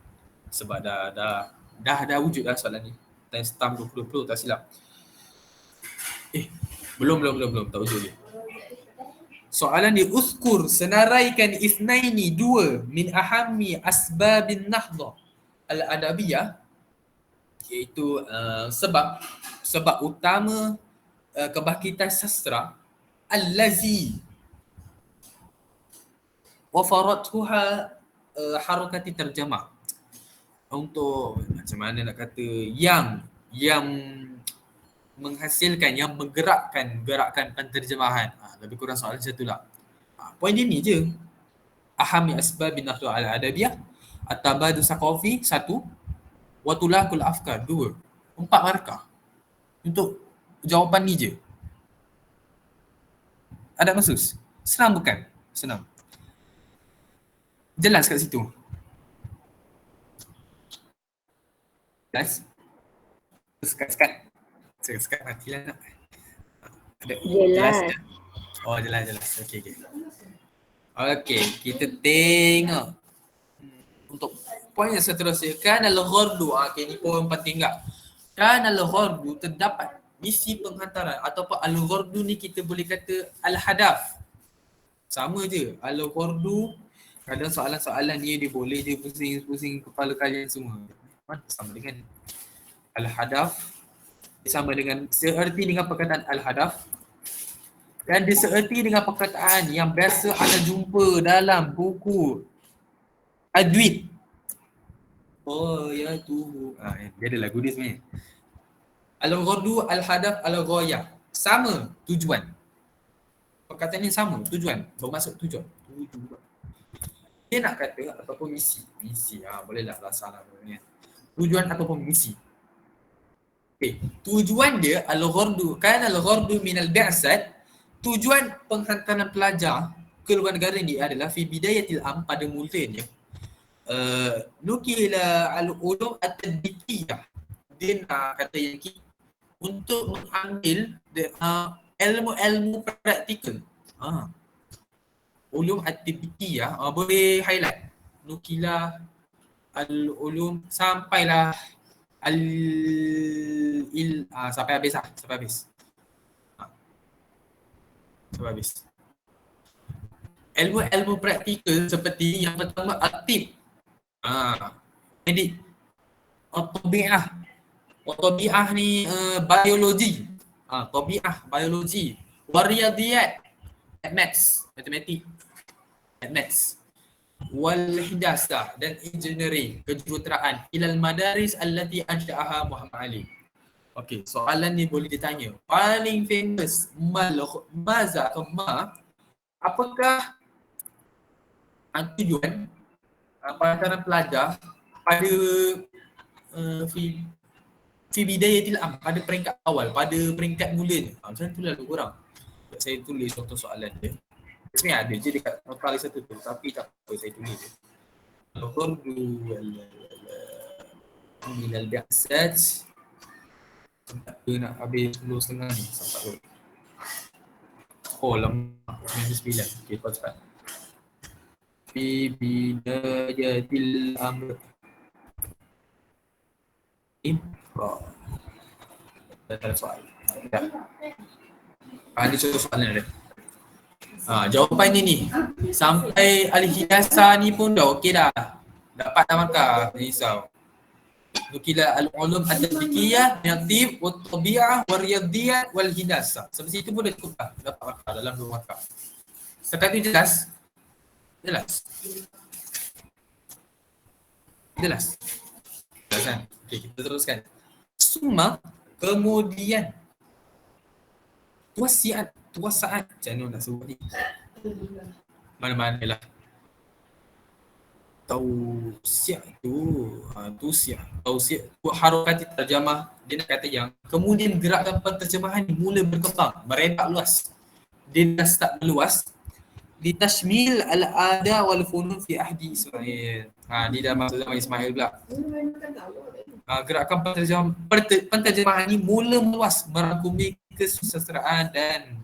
Sebab dah wujud dah soalan ni. Timestamp 2020 tak silap. Belum tak wujud dia. Soalan dia, uskur, senaraikan isnaini, dua, min ahammi asbabin nahdah al-adabiyah, iaitu sebab utama kebangkitan sastra, allazi wafarathuha harakati terjemah. Untuk macam mana nak kata, yang menghasilkan, yang menggerakkan gerakan penterjemahan. Lebih kurang soalan macam itulah. Poin dia ni je. Ahami asbabin nahdu ala adabiyah, at-tabadu saqafi, satu, wa tulakul afkar, dua. 4 markah untuk jawapan ni je. Ada maksud? Senang bukan? Senang. Jelas kat situ. Jelas? Sekat-sekat. Sekat matilah nak. Jelas. Oh, jelas. Okey. Okey, kita tengok. Untuk poin yang seterusnya, kan al-ghardu. Okey, ni poin penting tak? Kan al-ghardu, terdapat misi penghantaran ataupun al-ghardu ni kita boleh kata al-hadaf. Sama je. Al-ghardu, kadang soalan-soalan ni dia boleh je pusing kepala kalian semua. Sama dengan al-hadaf, sama dengan seerti dengan perkataan al-hadaf, dan dia seerti dengan perkataan yang biasa anda jumpa dalam buku Adwit. Oh ya tu. Dia ada lagu dia sebenarnya. Al-ghardu, al-hadaf, al-ghayah. Sama tujuan. Perkataan ni sama, tujuan. Bermaksud tujuan. Dia nak kata ataupun misi. Bolehlah bahasa lah. Tujuan ataupun misi. Okay. Tujuan dia al-ghardu, kan al-ghardu minal bi'sat, tujuan penghantaran pelajar ke luar negara ni adalah fi bidayatil pada mulanya nukila al-ulum at-tadbiqiyah. Dia nak kata yang untuk mengambil ilmu-ilmu praktikal. Ulum at-tadbiqiyah, boleh highlight. Nukila al-ulum sampailah sampai habis. Ilmu-ilmu praktikal seperti yang pertama at-tib. Medik. Tabi'ah ni biologi. Tabi'ah biologi. Wariyadiyat, maths, matematik. Wal hindasah dan engineering, kejuruteraan, ilal madaris allati ansha'aha Muhammad Ali. Okey, soalan ni boleh ditanya. Paling famous apakah tujuan pelajaran pelajar pada fi bidayatil pada peringkat awal, pada peringkat mula. Macam tu lah korang. Saya tulis contoh soalan dia. Sebenarnya ada je dekat nota satu tu, tapi tak apa, saya tulis je. Al-ghardu minal bi'sat. Dia nak habis 10.30 ni, sampai lama, 99. Okey, kau cepat. Fi bidayatil amr Iqra. Ada soal. Ada soalan dia. Jawapan ni sampai al-hidasah ni pun dah okey dah. Dapat dah markah, tak risau. Nukila al-ulum at-tadbiqiyah, al-tib, wat-tabi'ah, war-riyadiyah, wal-hidasah. Sampai situ pun dah cukup dah. Dapat markah dalam 2 markah. Setakat itu jelas? Jelas kan? Okey, kita teruskan. Summa, kemudian tuasiat, macam mana nak sebut ni? Mana-mana lah. Tausiat tu harakati terjemah. Dia nak kata yang kemudian gerakan penterjemahan ni mula berkembang, merebak luas. Dia dah start meluas. Ditashmil al-ada wal funun fi ahdi Ismail. Ni dah masuk zaman Ismail pula. Gerakan penterjemahan ni mula meluas, merangkumi kesusastraan dan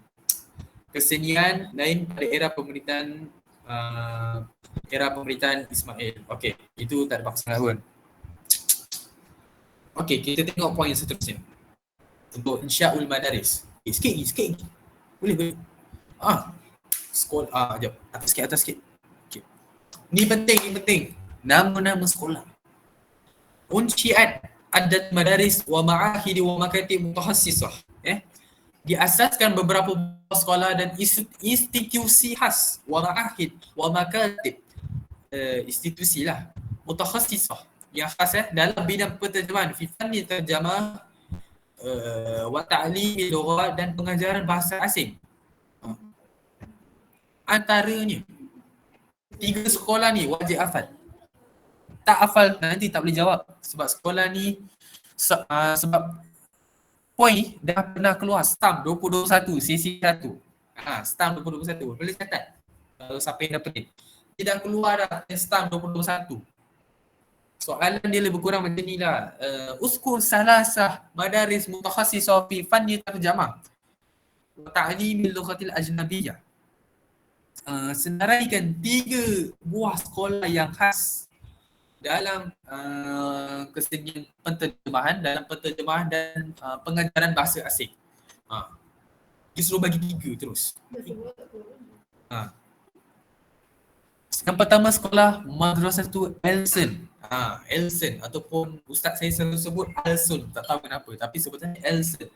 kesenian lain pada era pemerintahan Ismail. Okey, itu tak ada masalah pun. Okey, kita tengok poin yang seterusnya. Untuk insya'ul madaris. Sikit lagi. Boleh. Sekolah, jap. Atas sikit. Okay. Ni penting. Nama-nama sekolah. Unsyiat adat madaris wa ma'ahid wa makatib mutahassisah. Diasaskan beberapa sekolah dan institusi khas wa ma'ahid wa makatib, institusi lah mutahassisah yang khas dalam bidang penterjemahan fi fanni terjemah wa ta'lim lughat dan pengajaran bahasa asing. Antaranya 3 sekolah ni wajib hafal. Tak hafal nanti tak boleh jawab sebab sekolah ni sebab poin dah pernah keluar stamp 2021 sesi 1. Stamp 2021 boleh catat. Kalau siapa yang dapat ni. Dia dah keluar dah stamp 2021. Soalan dia lebih kurang macam ni lah. Uskur salasah madaris mutakhasisah fi fanni tarjamah wa ta'lim al-lughatil ajnabiyyah. Senaraikan 3 buah sekolah yang khas dalam kesenian penterjemahan, dan pengajaran bahasa asing. Dia suruh bagi 3 terus. Yang pertama sekolah Madrasatu Elson. Elson ataupun ustaz saya selalu sebut Elson, tak tahu kenapa tapi sebutannya Elson.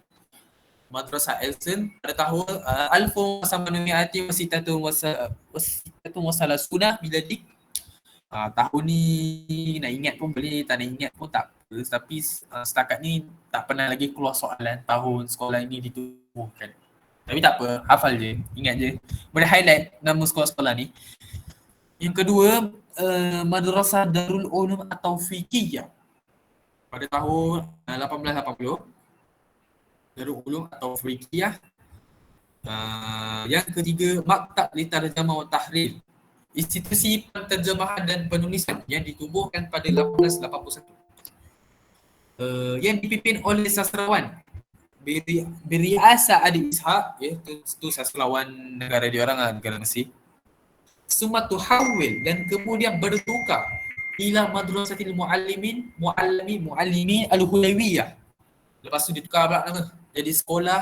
Madrasah Elson pada tahun 1900 wasalasuna miladi. Tahun ni nak ingat pun boleh, tak nak ingat pun tak apa, tapi setakat ni tak pernah lagi keluar soalan tahun sekolah ini ditubuhkan. Tapi tak apa, hafal je, ingat je. Boleh highlight nama sekolah-sekolah ni. Yang kedua, Madrasah Darul Ulum atau Fiqhiyah pada tahun 1880. Darul Ulum atau Fiqhiyah. Yang ketiga, Maktab Litarjamah wa Tahrir, institusi penterjemahan dan penulisan yang ditubuhkan pada 1881. Yang dipimpin oleh sastrawan Biriasa Adi Ishaq, itu sastrawan negara diorang lah, negara Mesir. Summa tuhawil, dan kemudian bertukar ila Madrasatil Muallimin Al-Hudaywiyah. Lepas tu ditukar pula nama jadi sekolah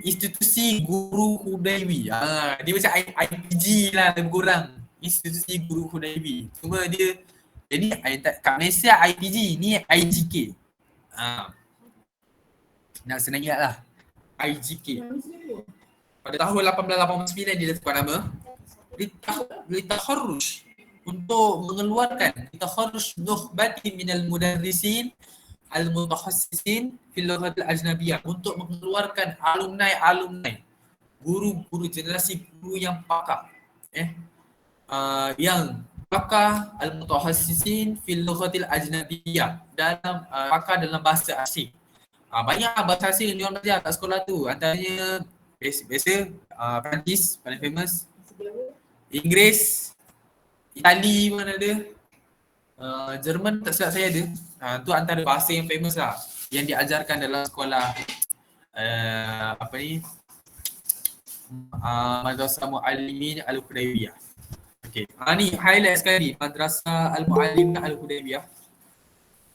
institusi guru Hudaybi. Dia macam IPG lah lebih kurang, institusi guru Hudaybi. Cuma dia jadi kat Malaysia IPG, ni IGK. Nak senang ingat lah, IGK. Pada tahun 1889 dia tukar nama Litakharruj, untuk mengeluarkan Litakharruj nukhbati minal mudarrisin al-mutahassisin fil lughatil ajnabiyyah, untuk mengeluarkan alumni guru-guru, generasi guru yang pakar yang pakar al-mutahassisin fil lughatil ajnabiyyah, dalam pakar dalam bahasa asing. Banyak bahasa asing yang diorang belajar kat sekolah tu, antaranya biasa Perancis paling famous, Inggeris, Itali mana ada, Jerman tak silap saya ada. Tu antara bahasa yang famous lah yang diajarkan dalam sekolah Madrasah Muallimin Al-Hudaywiyah. Okey. Ni highlight sekali Madrasah Al-Muallimin Al-Hudaywiyah.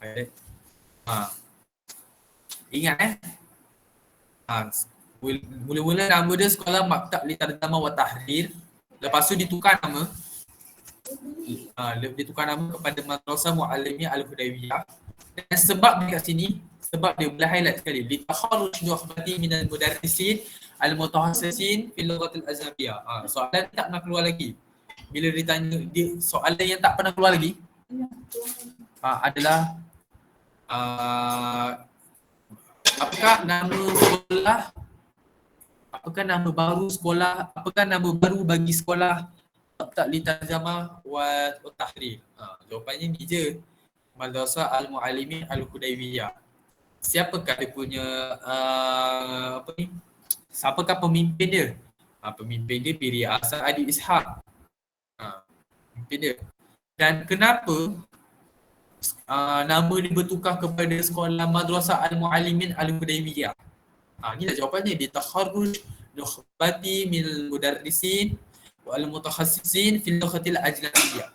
Highlight. Ingat mula-mula nama dia sekolah Maktab Litarjamah wa Tahrir. Lepas tu ditukar nama. Ditukar nama kepada Madrasah Muallimin Al-Hudaywiyah. Dan sebab dekat sini, sebab dia boleh highlight sekali, litakharruj nukhbati minal mudarrisin al-mutahassisin fil lughatil ajnabiyyah. Soalan tak pernah keluar lagi. Bila ditanya soalan yang tak pernah keluar lagi adalah apakah nama baru bagi sekolah Maktab Litarjamah wa Tahrir. Jawapannya ni je, Madrasah Al-Muallimin Al-Hudaywiyah. Siapakah dia punya siapakah pemimpin dia? Pemimpin dia Biriasa Adi Ishaq. Pemimpin dia. Dan kenapa nama dia bertukar kepada sekolah Madrasah Al-Muallimin Al-Hudaywiyah? Inilah jawapannya, litakharruj nukhbati minal mudarrisin wal mutahassisin fil lughatil ajnabiyyah.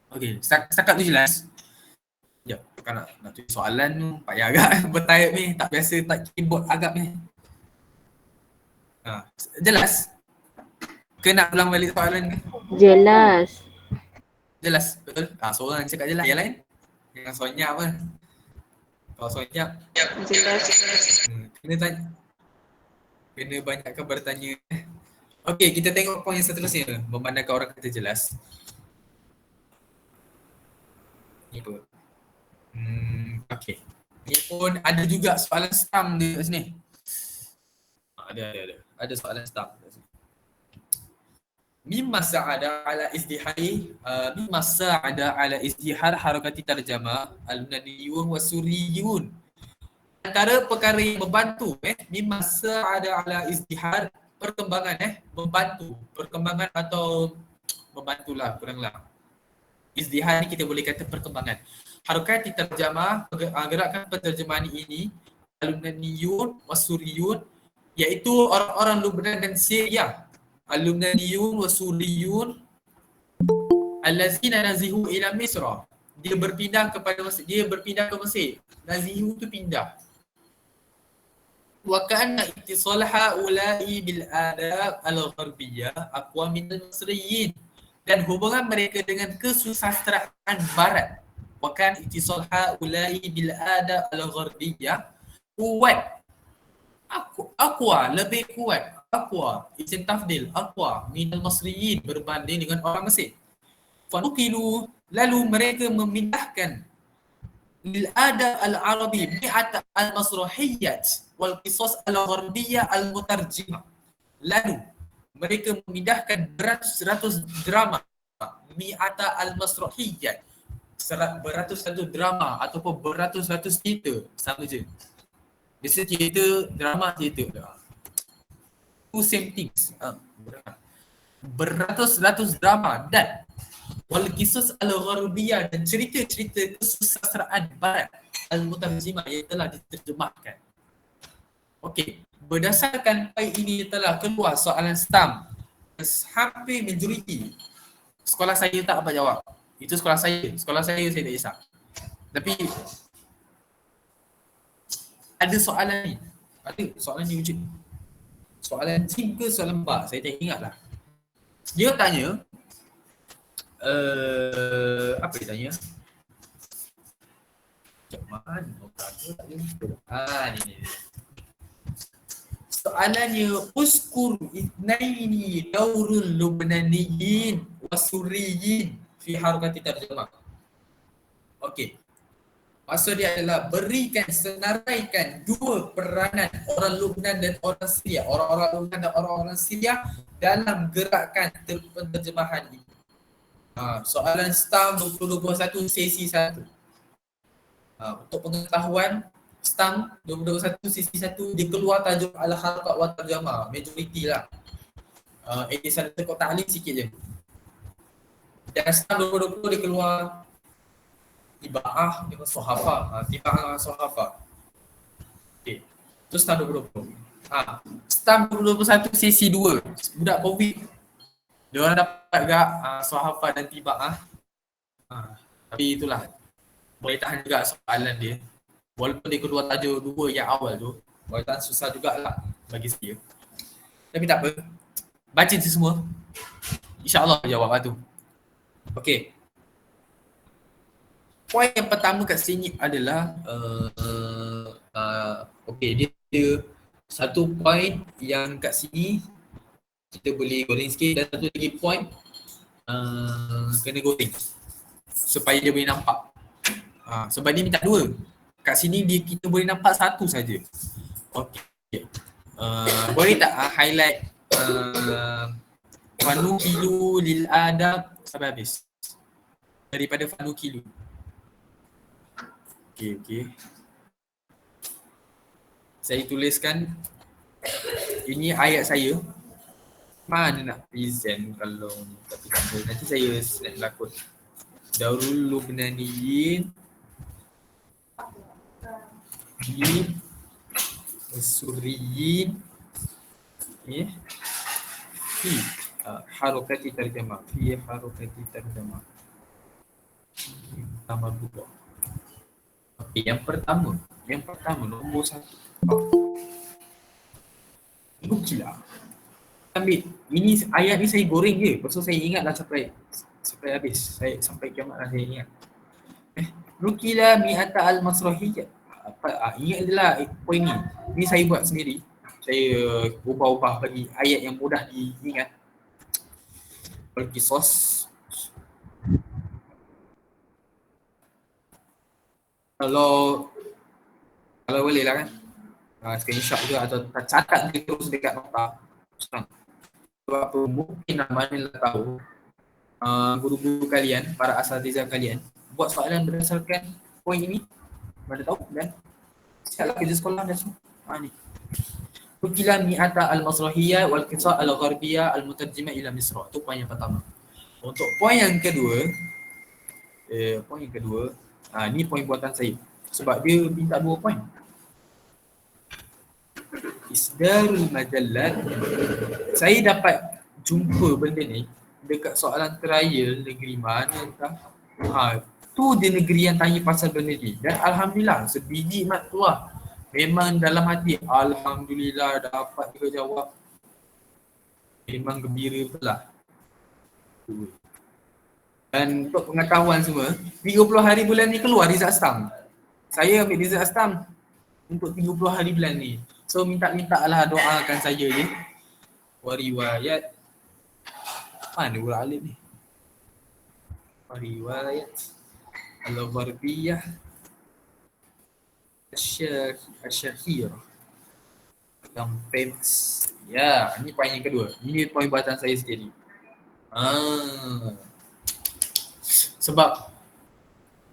Okey, setakat tu jelas. Sekejap, kan nak tulis soalan tu payah agak bertayap ni, tak biasa tak keyboard agak ni. Jelas? Ke nak ulang balik soalan ke? Jelas. Jelas, betul? Seorang cakap jelas, yang lain? Jangan sonyap apa. Kalau sonyap, Jelas. kena tanya. Kena banyakkan bertanya. Okey, kita tengok poin yang seterusnya. Memandangkan orang kata jelas. Ni apa? Okey. Ni pun ada juga soalan stam dia kat sini. Ada. Ada soalan stam kat sini. Mimma sa'ada ala izdihar harakati tarjamah al-Yunaniyun wa Suriyun. Antara perkara yang membantu mimma sa'ada ala izdihar perkembangan perkembangan atau membantulah kuranglah. Izdihar ni kita boleh kata perkembangan. Harakati tarjamah, gerakan penterjemahan ini al-Yunaniyun wa Suriyun, iaitu orang-orang Lubnan dan Syria. Al-Lubnaniyun wa Suriyun allazina nazihu ila Misra. Dia berpindah ke Mesir. Nazihu tu pindah. Wa kana ittisal haula'i bil adab al-gharbiyah aqwa min al-Misriyin. Dan hubungan mereka dengan kesusastraan barat. Wa kana ittisal haula'i bil adab al-gharbiyah kuat. Lebih kuat. Isim tafdil, minal Masriyin, berbanding dengan orang Mesir. Fanukilu, lalu mereka memindahkan lil adab al-arabi mi'at al-masrahiyat wal qisas al-gharbiyah al-mutarjimah. Lalu mereka memindahkan beratus-ratus drama mi'ata al-masrahiyat, beratus-ratus drama ataupun beratus-ratus cerita, sama je. Biasa cerita, drama, cerita. Two same things. Beratus-ratus drama dan wal qisas al-gharbiyah, dan cerita-cerita kesusastraan barat al-mutarjimah yang telah diterjemahkan. Okey, berdasarkan poin ini telah keluar soalan stam. Hampir majoriti sekolah saya tak dapat jawab. Itu sekolah saya saya tak kisah. Tapi ada soalan ni. Ada soalan ni wujud. Soalan jim ke soalan bak, saya tak ingat lah. Dia tanya, apa dia tanya? Macam mana? Ni. Soalannya, uskur itnaini daurul lubnaniyin wasuriyin fi harakati tarjamah. Okey. Maksud dia adalah senaraikan dua peranan orang Lubnan dan orang Syria. Orang-orang Lubnan dan orang-orang Syria dalam gerakan penterjemahan ini. Soalan STAM 2021 sesi 1. Untuk pengetahuan, STAM 2021 sesi 1 dia keluar tajuk al-harakat wa tarjamah. Majoriti lah. Edisi ada kotak alim sikit je. Dan STAM 2020 dia keluar Tiba'ah dengan Sohafah. Tiba'ah dengan Sohafah. Okay. Itu STAM 2020. STAM 2021 sesi 2. Budak COVID. Dia orang dapat juga Sohafah dan Tiba'ah. Tapi itulah. Boleh tahan juga soalan dia. Walaupun dia keluar tajuk 2 yang awal tu. Boleh tahan susah jugalah bagi saya. Tapi tak apa. Baca je semua. InsyaAllah jawab tu. Okay. Poin yang pertama kat sini adalah okey, dia satu poin yang kat sini kita boleh goreng sikit, dan satu lagi poin kena goreng supaya dia boleh nampak. Sebab dia minta dua. Kat sini kita boleh nampak satu saja. Okey. Boleh tak highlight fanukilu lil adab sampai habis? Daripada fanukilu. Okey. Saya tuliskan, ini ayat saya. Mana nak present kalau tapi tak boleh. Nanti saya snap lakon. Daurul Lubnaniyin di Suriyin fi harakati tarjamah. Tambah dua. Okay, yang pertama nombor 1. Nukilah. Ambil. Ini ayat ni saya goreng je. Lepas tu saya ingatlah sampai habis. Saya sampai kiamat lah saya ingat. Nukilah mi'ata al-masrahiyah. Ingat je lah poin ni. Ni saya buat sendiri. Saya ubah-ubah bagi ayat yang mudah diingat. Al-Qisas. Kalau boleh lah kan. Screenshot juga atau catat dia terus dekat nota. Sebab apa, mungkin mana tahu guru-guru kalian, para asatizah kalian buat soalan berdasarkan poin ini. Mana tahu kan? Siaplah kerja sekolah dah semua. Ni. Ukila mi'ata al-masrahiyah wal qisa al-gharbiyah al-mutarjimah ila Misra. Itu poin yang pertama. Untuk poin yang kedua, ni poin buatan saya. Sebab dia minta 2 poin. Isdarul majallat. Saya dapat jumpa benda ni dekat soalan trial negeri mana entah. Tu dia negeri yang tanya pasal benda ni. Dan alhamdulillah sebiji mat keluar. Memang dalam hati alhamdulillah dapat dia jawab. Memang gembira pula. Dan untuk pengetahuan semua, 30 hari bulan ni keluar result stamp. Saya ambil result stamp untuk 30 hari bulan ni. So minta lah doakan saya je. Wariwayat. Mana urat alif ni? Wariwayat al-gharbiyah Asyahir yang famous. Ya, ini poin yang kedua. Ini poin buatan saya sendiri. Sebab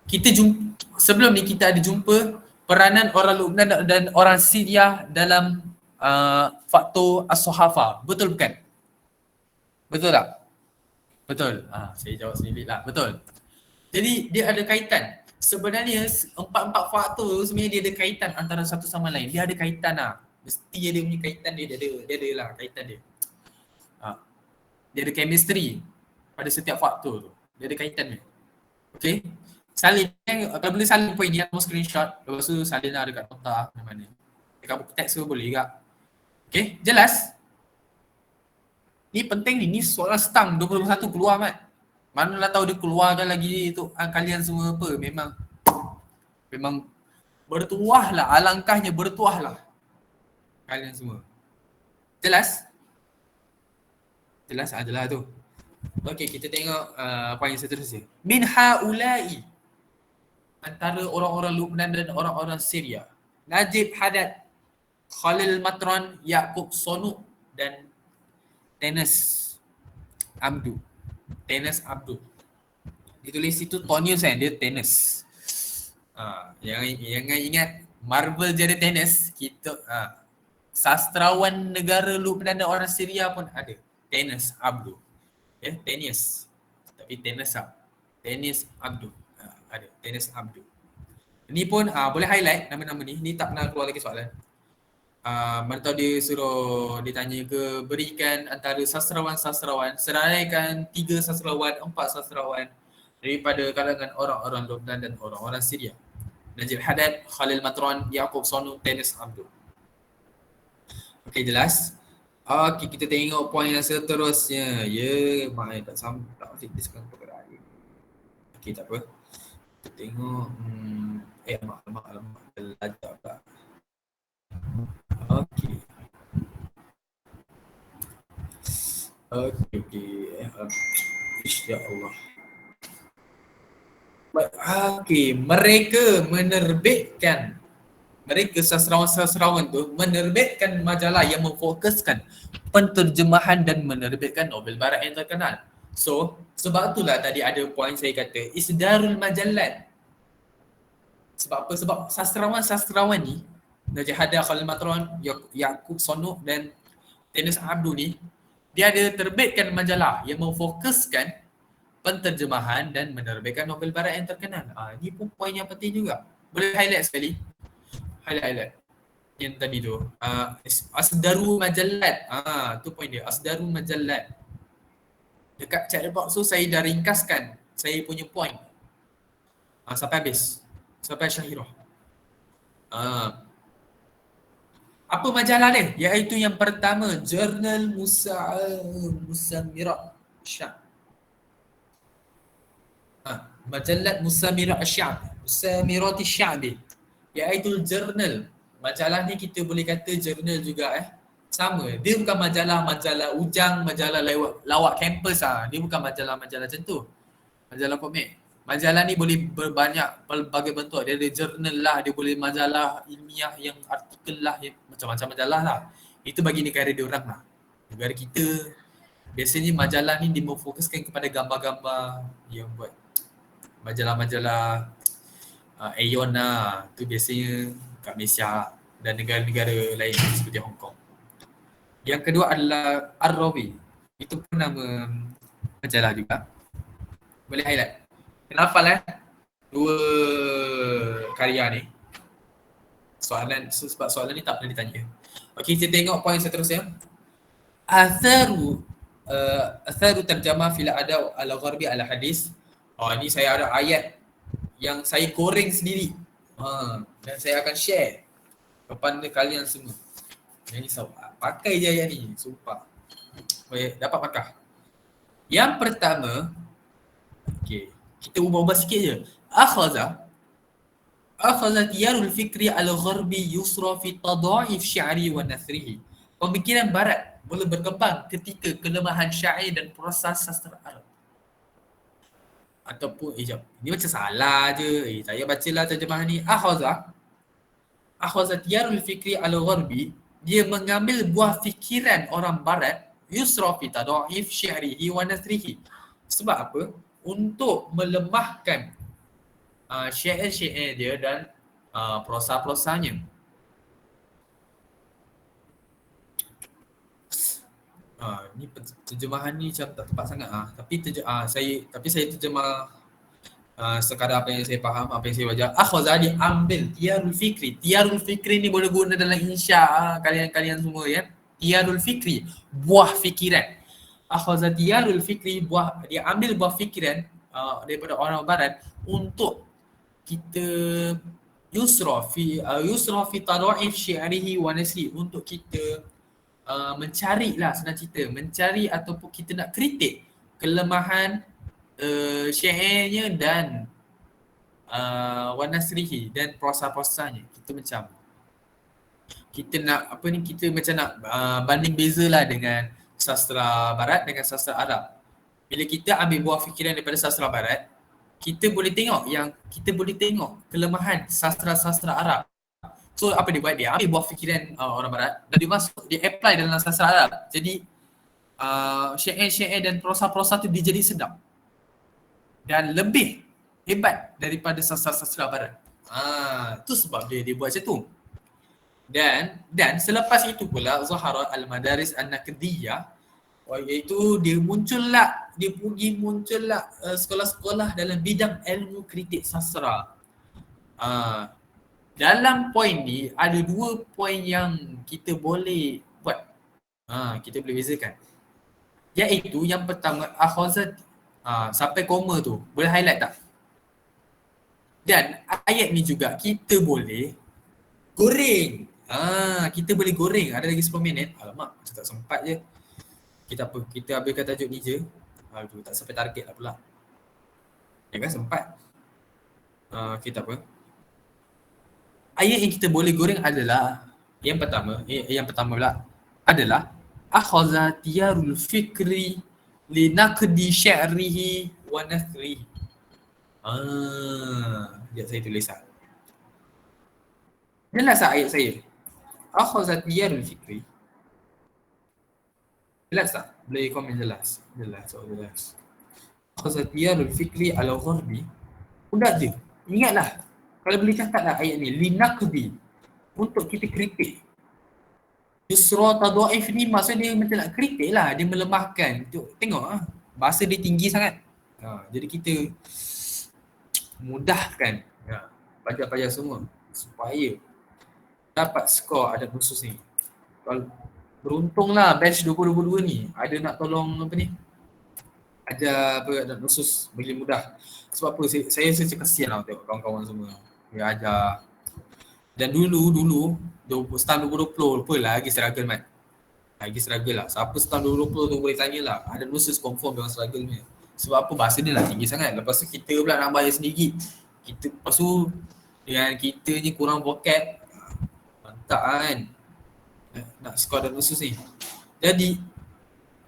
kita sebelum ni kita ada jumpa peranan orang Lubnan dan orang Syria dalam faktor as-Sohafa. Betul bukan? Betul tak? Betul. Saya jawab sendiri lah. Betul. Jadi dia ada kaitan. Sebenarnya 4 faktor sebenarnya dia ada kaitan antara satu sama lain. Dia ada kaitan lah. Mesti dia punya kaitan dia ada lah kaitan dia. Dia ada chemistry pada setiap faktor tu. Dia ada kaitan dia. Okay. Salin, kalau boleh salin poin ni atau screenshot. Lepas tu salin lah dekat nota mana-mana. Dekat buku teks tu boleh juga. Okay, jelas? Ni penting ni soalan stang 2021 keluar Mat. Manalah tahu dia keluarkan lagi tu kalian semua apa. Memang bertuah lah, alangkahnya bertuah lah kalian semua. Jelas? Jelas adalah tu. Okey, kita tengok poin yang seterusnya. Min haula'i, antara orang-orang Lubnan dan orang-orang Syria, Najib Haddad, Khalil Matran, Yaqub Sonu dan Tenes Abdu. Ditulis situ Tonius kan, dia Tenes. Jangan ingat Marvel je ada Tenes. Kita sastrawan negara Lubnan dan orang Syria pun ada. Tenes Abdu. Tenis. Tapi Tenes Abdu. Ada Tenes Abdu. Ini pun boleh highlight nama-nama ni. Ni tak pernah keluar lagi soalan. Mana tahu dia suruh ditanya ke berikan antara sastrawan-sastrawan, seraikan 3 sastrawan, 4 sastrawan daripada kalangan orang-orang Lubnan dan orang-orang Syria. Najib Haddad, Khalil Matran, Yaqub Sonu, Tenes Abdu. Okey, jelas? Okey, kita tengok poin yang seterusnya. Tak masih diskan perkara air. Okey, tak apa. Kita tengok alamak belajar pula. Okey. Insya-Allah. Okey, mereka sastrawan-sastrawan tu menerbitkan majalah yang memfokuskan penterjemahan dan menerbitkan novel barat yang terkenal. So, sebab itulah tadi ada poin saya kata isdarul majallat. Sebab apa? Sebab sastrawan-sastrawan ni, Najib Haddad, Khalil Matran, Yaqub Sonu dan Tenes Abdu ni, dia ada terbitkan majalah yang memfokuskan penterjemahan dan menerbitkan novel barat yang terkenal. Ni pun poin yang penting juga. Boleh highlight sekali. Highlight yang tadi tu. Asdaru majallat. Tu poin dia. Asdaru majallat. Dekat chat box tu saya dah ringkaskan saya punya poin. Sampai habis. Sampai Syahirah. Apa majalah dia? Iaitu yang pertama, Jurnal Musamirat Syam. Majalah Musamirat Syam. Musamirat Syam. Iaitu jurnal. Majalah ni kita boleh kata jurnal juga sama. Dia bukan majalah ujang, majalah lawak kampus Dia bukan majalah macam tu. Majalah komik. Majalah ni boleh berbanyak pelbagai bentuk. Dia ada jurnal lah, dia boleh majalah ilmiah yang artikel lah, yang macam-macam majalah lah. Itu bagi negara dia orang lah. Negara kita biasanya majalah ni dia memfokuskan kepada gambar-gambar yang buat majalah-majalah Aeon lah. Tu biasanya kat Malaysia dan negara-negara lain seperti Hong Kong. Yang kedua adalah Ar-Rawi. Itu pun nama majalah juga. Boleh highlight. Kenapa dua karya ni? Sebab soalan ni tak pernah ditanya. Okey, kita tengok poin seterusnya. Atharu terjemah fil adab al-gharbi al-hadis. Ni saya ada ayat yang saya goreng sendiri. Dan saya akan share kepada kalian semua. Yang ni pakai je ayat ni, sumpah. Dapat markah. Yang pertama, okey, kita ubah-ubah sikit je. Akhadha tiyarul fikri al-gharbi yusra fi tada'if syi'ri wa nathrihi. Pemikiran barat mula berkembang ketika kelemahan syair dan proses sastra Arab. Ataupun ni macam salah je. Saya bacalah terjemahan ni. Akhadha tiyarul fikri al-gharbi, dia mengambil buah fikiran orang barat yusra fi tada'if syi'rihi wa nathrihi. Sebab apa? Untuk melemahkan syair-syair dia dan prosa-prosanya. Ni terjemahan ni macam tak tepat sangat tapi saya terjemah sekadar apa yang saya faham, apa yang saya baca. Akhadha dia ambil tiyarul fikri. Tiyarul fikri ni boleh guna dalam insya kalian semua ya. Tiyarul fikri, buah fikiran. Akhadha tiyarul fikri, dia ambil buah fikiran daripada orang barat untuk kita yusra fi tada'if syi'rihi wa nasri, untuk kita mencari ataupun kita nak kritik kelemahan syairnya dan wa nasrihi dan prosa-prosanya. Kita nak banding bezalah dengan sastra barat dengan sastra Arab. Bila kita ambil buah fikiran daripada sastra barat, kita boleh tengok kelemahan sastra-sastra Arab. So apa dia buat? Dia ambil buah fikiran orang barat dan dia apply dalam sastra Arab. Jadi syair-syair dan prosa-prosa tu dia jadi sedap dan lebih hebat daripada sastra-sastra barat. Tu sebab dia buat macam tu. Dan selepas itu pula Zahara al-Madaris an-Naqdiyah, iaitu dia muncullah sekolah-sekolah dalam bidang ilmu kritik sastra. Dalam poin ni ada dua poin yang kita boleh buat. Kita boleh bezakan. Iaitu yang pertama, akhazat sampai koma tu. Boleh highlight tak? Dan ayat ni juga kita boleh goreng. Kita boleh goreng. Ada lagi 10 minit. Alamak, macam tak sempat je. Kita habiskan tajuk ni je. Aduh, tak sampai target lah pula. Ya kan, sempat. Kita apa? Ayat yang kita boleh goreng adalah yang pertama pula adalah akhadha tiyarul fikri li naqdi syi'rihi wa nathrihi. Sekejap saya tulis jelas tak ayat saya? Akhadha tiyarul fikri. Jelas tak? Boleh komen jelas. Jelas. Akhadha tiyarul fikri al-gharbi. Udah je. Ingatlah. Kalau boleh catatlah ayat ni, linaqdi, untuk kita kritik. Yusra tada'if ni maksudnya dia macam nak kritik lah, dia melemahkan. Tengok bahasa dia tinggi sangat. Jadi kita mudahkan pelajar-pelajar semua supaya dapat skor adab nusus ni. Kalau beruntunglah batch 2022 ni ada nak tolong ajar adab nusus boleh mudah. Sebab apa? Saya kasihan lah tengok kawan-kawan semua. Dia ajar Dan dulu tahun 2020 lupa lah lagi struggle Mat. Lagi struggle lah. Siapa tahun 2020 tu boleh tanya lah. Ada nusus confirm dengan struggle ni. Sebab apa bahasa dia lah tinggi sangat. Lepas tu kita pula nak bayar sendiri. Lepas tu dengan kita ni kurang vocab. Mantap kan. Nak skor dan nusus ni. Jadi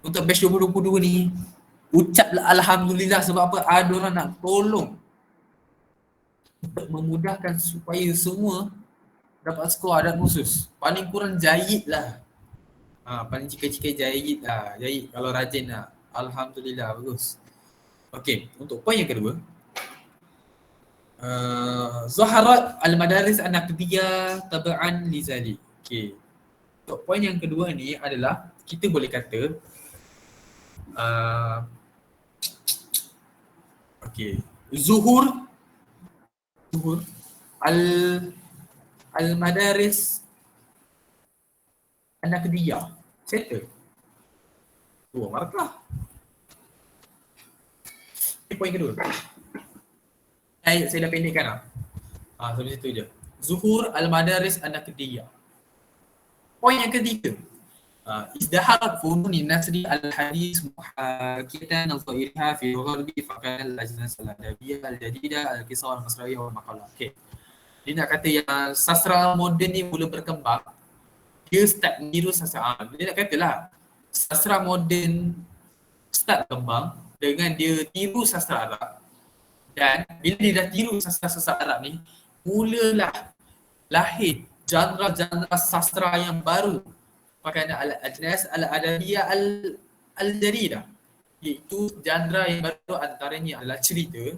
untuk batch 2022 ni ucaplah Alhamdulillah sebab apa? Ada orang nak tolong untuk memudahkan supaya semua dapat skor adat khusus. Paling kurang jahit lah. Paling cika-cika jahit lah. Jahit kalau rajin lah. Alhamdulillah, bagus. Okey, untuk poin yang kedua. Zaharat al-madaris an-naqdiyah taba'an li zalik. Okey. Untuk poin yang kedua ni adalah kita boleh kata okey, zuhur al-madaris an-naqdiyah. Settle. Dua markah. Poin kedua. Saya dah pendekkan lah. Sampai situ je. Zuhur al-madaris an-naqdiyah. Poin yang ketiga. ازدهرت فنون النثر الحديث محاكية نظائرها في الغرب فكان الأجناس الأدبية الجديدة القصة المصرية والمقالات. Okay. Dia nak kata yang sastra moden ni mula berkembang, dia start meniru sastra. Dia nak kata lah, sastra moden start berkembang dengan dia tiru sastra Arab. Dan bila dia dah tiru sastra Arab ni, mulalah lahir genre-genre sastra yang baru. Pakaian al-ajnas al-adabiyah al-jadidah, iaitu genre yang baru antaranya adalah cerita,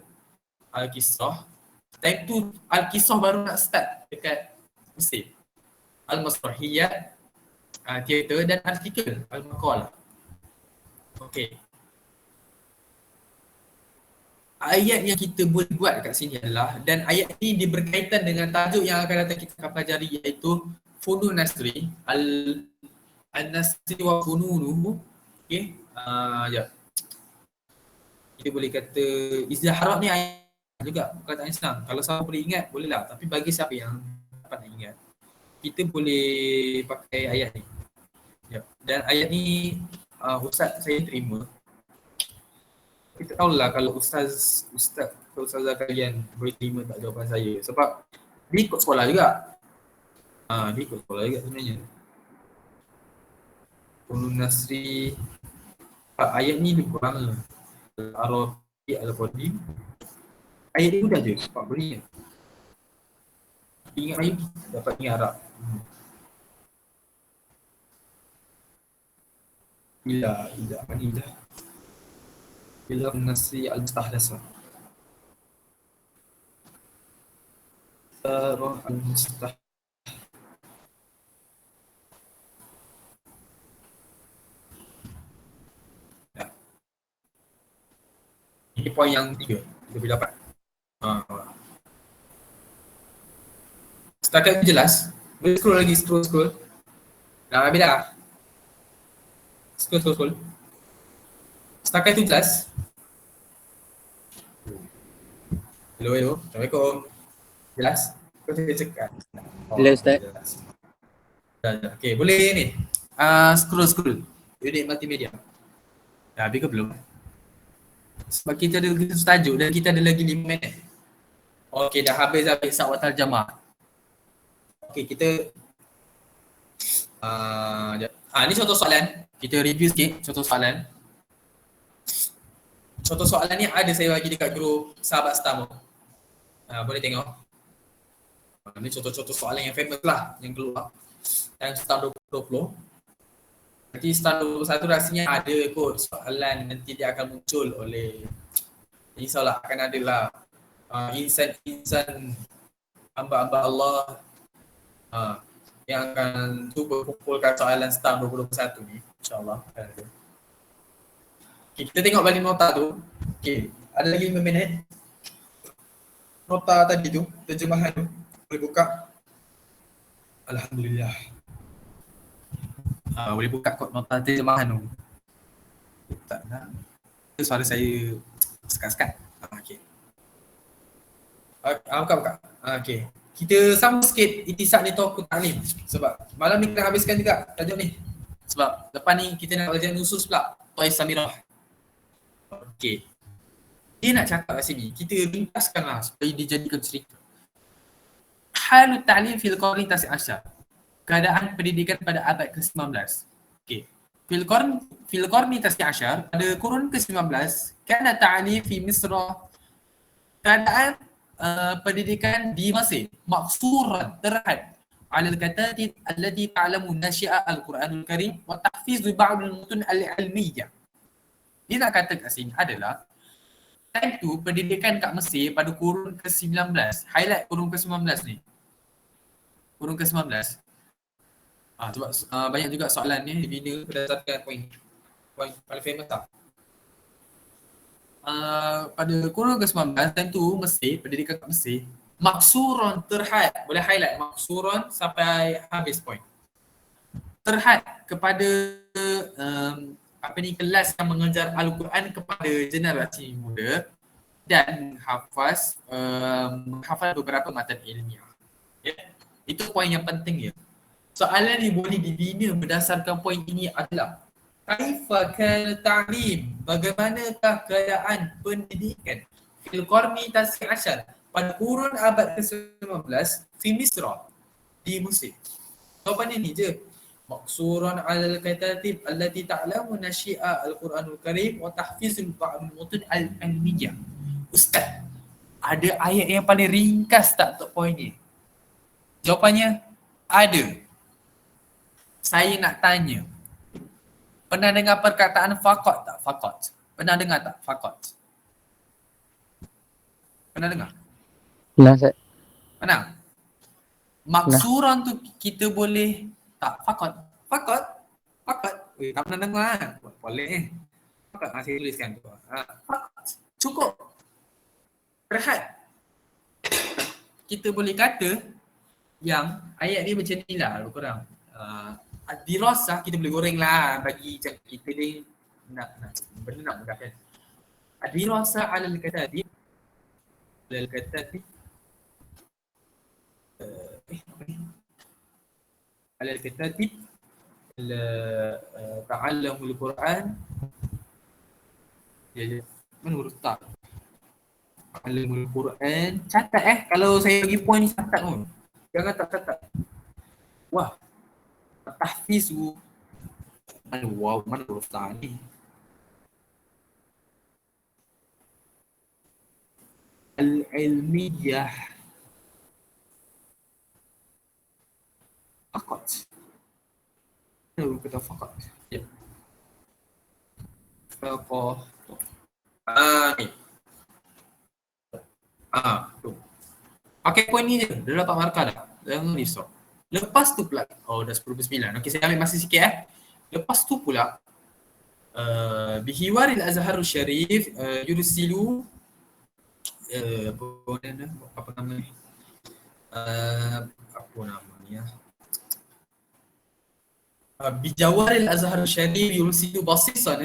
al-kisah. Time tu al-kisah baru nak start dekat Mesir. Al-masrahiyat, teater dan artikel, al-maqalah. Okey. Ayat yang kita boleh buat kat sini adalah, dan ayat ni dia berkaitan dengan tajuk yang akan datang kita akan pelajari, iaitu Funun Nasri Al-Nasri wa Fununuhu. Okay, kita boleh kata izharat ni ayat juga perkataan Islam. Kalau siapa boleh ingat bolehlah, tapi bagi siapa yang dapat nak ingat, kita boleh pakai ayat ni. Dan ayat ni Ustaz saya terima. Kita tahulah kalau ustazah kalian boleh terima tak jawapan saya, sebab dia ikut sekolah juga. Dia ikut sekolah juga sebenarnya. Funun Nasri, ayat ni lebih kurang Al-Arabi Al-Qadim. Ayat ni mudah je, sebab boleh ingat. Ingat ayat dapat ingat Arab. Bila Nasri Al-Mustahdasa. Sarah Al-Mustahdasa. Ini poin yang tiga kita boleh dapat. Setakat itu jelas. Boleh scroll lagi, scroll. Dah habis dah. Scroll. Setakat itu jelas. Hello. Assalamualaikum. Jelas? Kau cakap. Jelas Ustaz. Dah. Okay, boleh ni. Scroll. Unit multimedia. Dah habis ke belum? Sebab kita ada tajuk dan kita ada lagi 5 minit. Okey, dah habis sa'wat al-jamah. Okey, kita ni contoh soalan. Kita review sikit contoh soalan. Contoh soalan ni ada saya bagi dekat grup sahabat Stam. Boleh tengok. Ni contoh-contoh soalan yang famous lah yang keluar time Stam 2020. Nanti Stam 21 rasanya ada kot soalan, nanti dia akan muncul oleh, insyaAllah akan ada lah insan hamba-hamba Allah yang akan cuba kumpulkan soalan Stam 2021 ni, insyaAllah akan ada. Okay, kita tengok balik nota tu. Okay, ada lagi 5 minit. Nota tadi tu, terjemahan tu, boleh buka. Alhamdulillah. Boleh buka kod nota terjemahan tu. Tak nak. Suara saya sekat-sekat. Okey. Buka. Okey. kita sama sikit Ittisaq ni Tawaquf Ta'lim. Sebab malam ni kita habiskan juga tajuk ni. Sebab lepas ni kita nak belajar nusus pula. Toy Samirah. Okey. Dia nak cakap kat sini, kita ringkaskan lah supaya dijadikan cerita. Halut ta'lim fil qarni tasi asyar. Keadaan pendidikan pada abad ke-19. Okey. Fil qarni tasi asyar, pada kurun ke-19, kana ta'lim fi Misra. Keadaan pendidikan di Mesir maksuran terhad ala al-katatib allati ta'lamu nasyi'a al-Quranul Karim wa tahfiz ba'd al-mutun al-ilmiyyah. Dia nak kata kat sini adalah time tu pendidikan kat Mesir pada kurun ke-19. Highlight kurun ke-19 ni. Kurun ke-19. Sebab banyak juga soalan ni dibina berdasarkan poin paling famous tak? Pada kurun ke-19 time tu Mesir, pendidikan kat Mesir maksuron terhad, boleh highlight maksuron sampai habis poin. Terhad kepada kelas yang mengajar Al-Quran kepada generasi muda dan menghafal beberapa matan ilmiah. Ya. Itu poin yang penting ya. Soalan ni boleh dibina berdasarkan poin ini adalah kaifa kana ta'lim, bagaimanakah keadaan pendidikan fil qarni tasi asyar pada kurun abad ke-19 fi Misra, di Mesir. Jawapannya ni je. Maksuran alal katatib allati ta'lamu nasyi'a al-Quranul Karim wa tahfizul ba'd mutun al-ilmiyyah. Ustaz, ada ayat yang paling ringkas tak untuk poin ni? Jawapannya ada. Saya nak tanya, pernah dengar perkataan faqat tak? Faqat. Pernah dengar tak? Faqat. Pernah dengar? Pernah, Ustaz. Pernah? Maksuran tu kita boleh tak? Faqat. Faqat. Faqat. Tak pernah dengar kan? Boleh. Faqat saya tuliskan tu. Faqat. Cukup. Rehat. Kita boleh kata yang ayat ni macam ni lah lebih kurang. Dirasah kita boleh goreng lah bagi macam kita ni nak benda nak mudahkan. Dirasah alal katatib alal katatib ta'allamul Quran. Mana huruf ta? Ta'allamul Quran. Catat kalau saya bagi poin ni catat pun. Jangan tak catat. Wah. Tahfizu. Mana huruf ta ni? Al-ilmiyah. Faqat. Mana kata faqat? Ya. Faqat. Ni. Tu. Pakai poin ni je. Dia dapat markah dah. Jangan risau. Lepas tu pula, dah 10:09. Okey, saya ambil masa sikit Lepas tu pula bihiwaril Azharul Syarif yursilu apa nama ni? Bijawaril Azharul Syarif yursilu basisan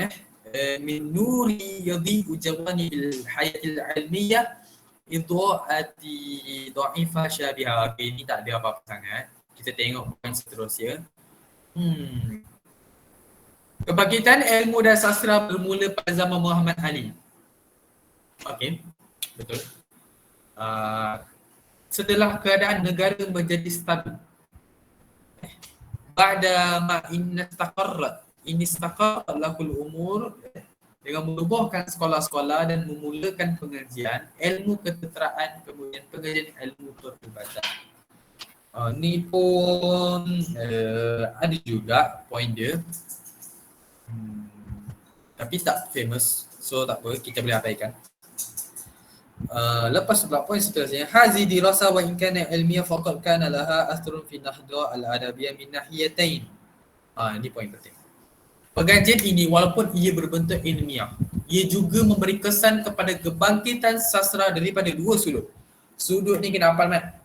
min nuri yadhi'u jawani bil hayatil ilmiyah idha'ati dha'ifa syabiha. Okey, ni tak ada apa-apa sangat. Kita tengok poin seterusnya. Kebangkitan ilmu dan sastra bermula pada zaman Muhammad Ali. Okey, betul. Setelah keadaan negara menjadi stabil. Ba'da ma inistaqarrat lahul umur, dengan menubuhkan sekolah-sekolah dan memulakan pengajian ilmu ketenteraan, kemudian pengajian ilmu perubatan. Ni pun ada juga poin dia. Tapi tak famous. So tak apa, kita boleh abaikan. Lepas pula poin seterusnya, hazi dirasa wa in kana ilmiah faqad kana laha athrun fi nahda al-adabiyyah min nahiyatain. Ini poin penting. Pengajian ini walaupun ia berbentuk ilmiah, ia juga memberi kesan kepada kebangkitan sastra daripada dua sudut. Sudut ni kena hafal mat.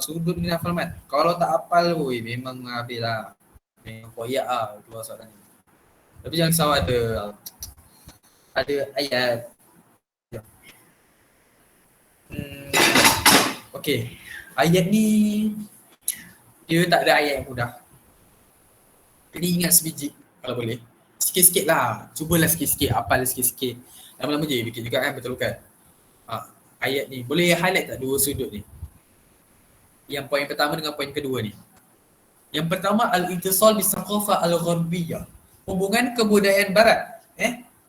Sudut ni hafal mat. Kalau tak hafal, memang habis lah. Memang koyak lah keluar soalan ni. Tapi jangan risau, ada ayat. Okey. Ayat ni dia tak ada ayat yang mudah. Jadi ingat sebiji kalau boleh. Sikit-sikit lah. Cubalah sikit-sikit, hafal sikit-sikit. Lama-lama je bikin juga kan, betul kan? Ayat ni. Boleh highlight tak dua sudut ni? Yang poin pertama dengan poin kedua ni. Yang pertama, al-ittisal bis-saqafah al-gharbiyah. Hubungan kebudayaan barat.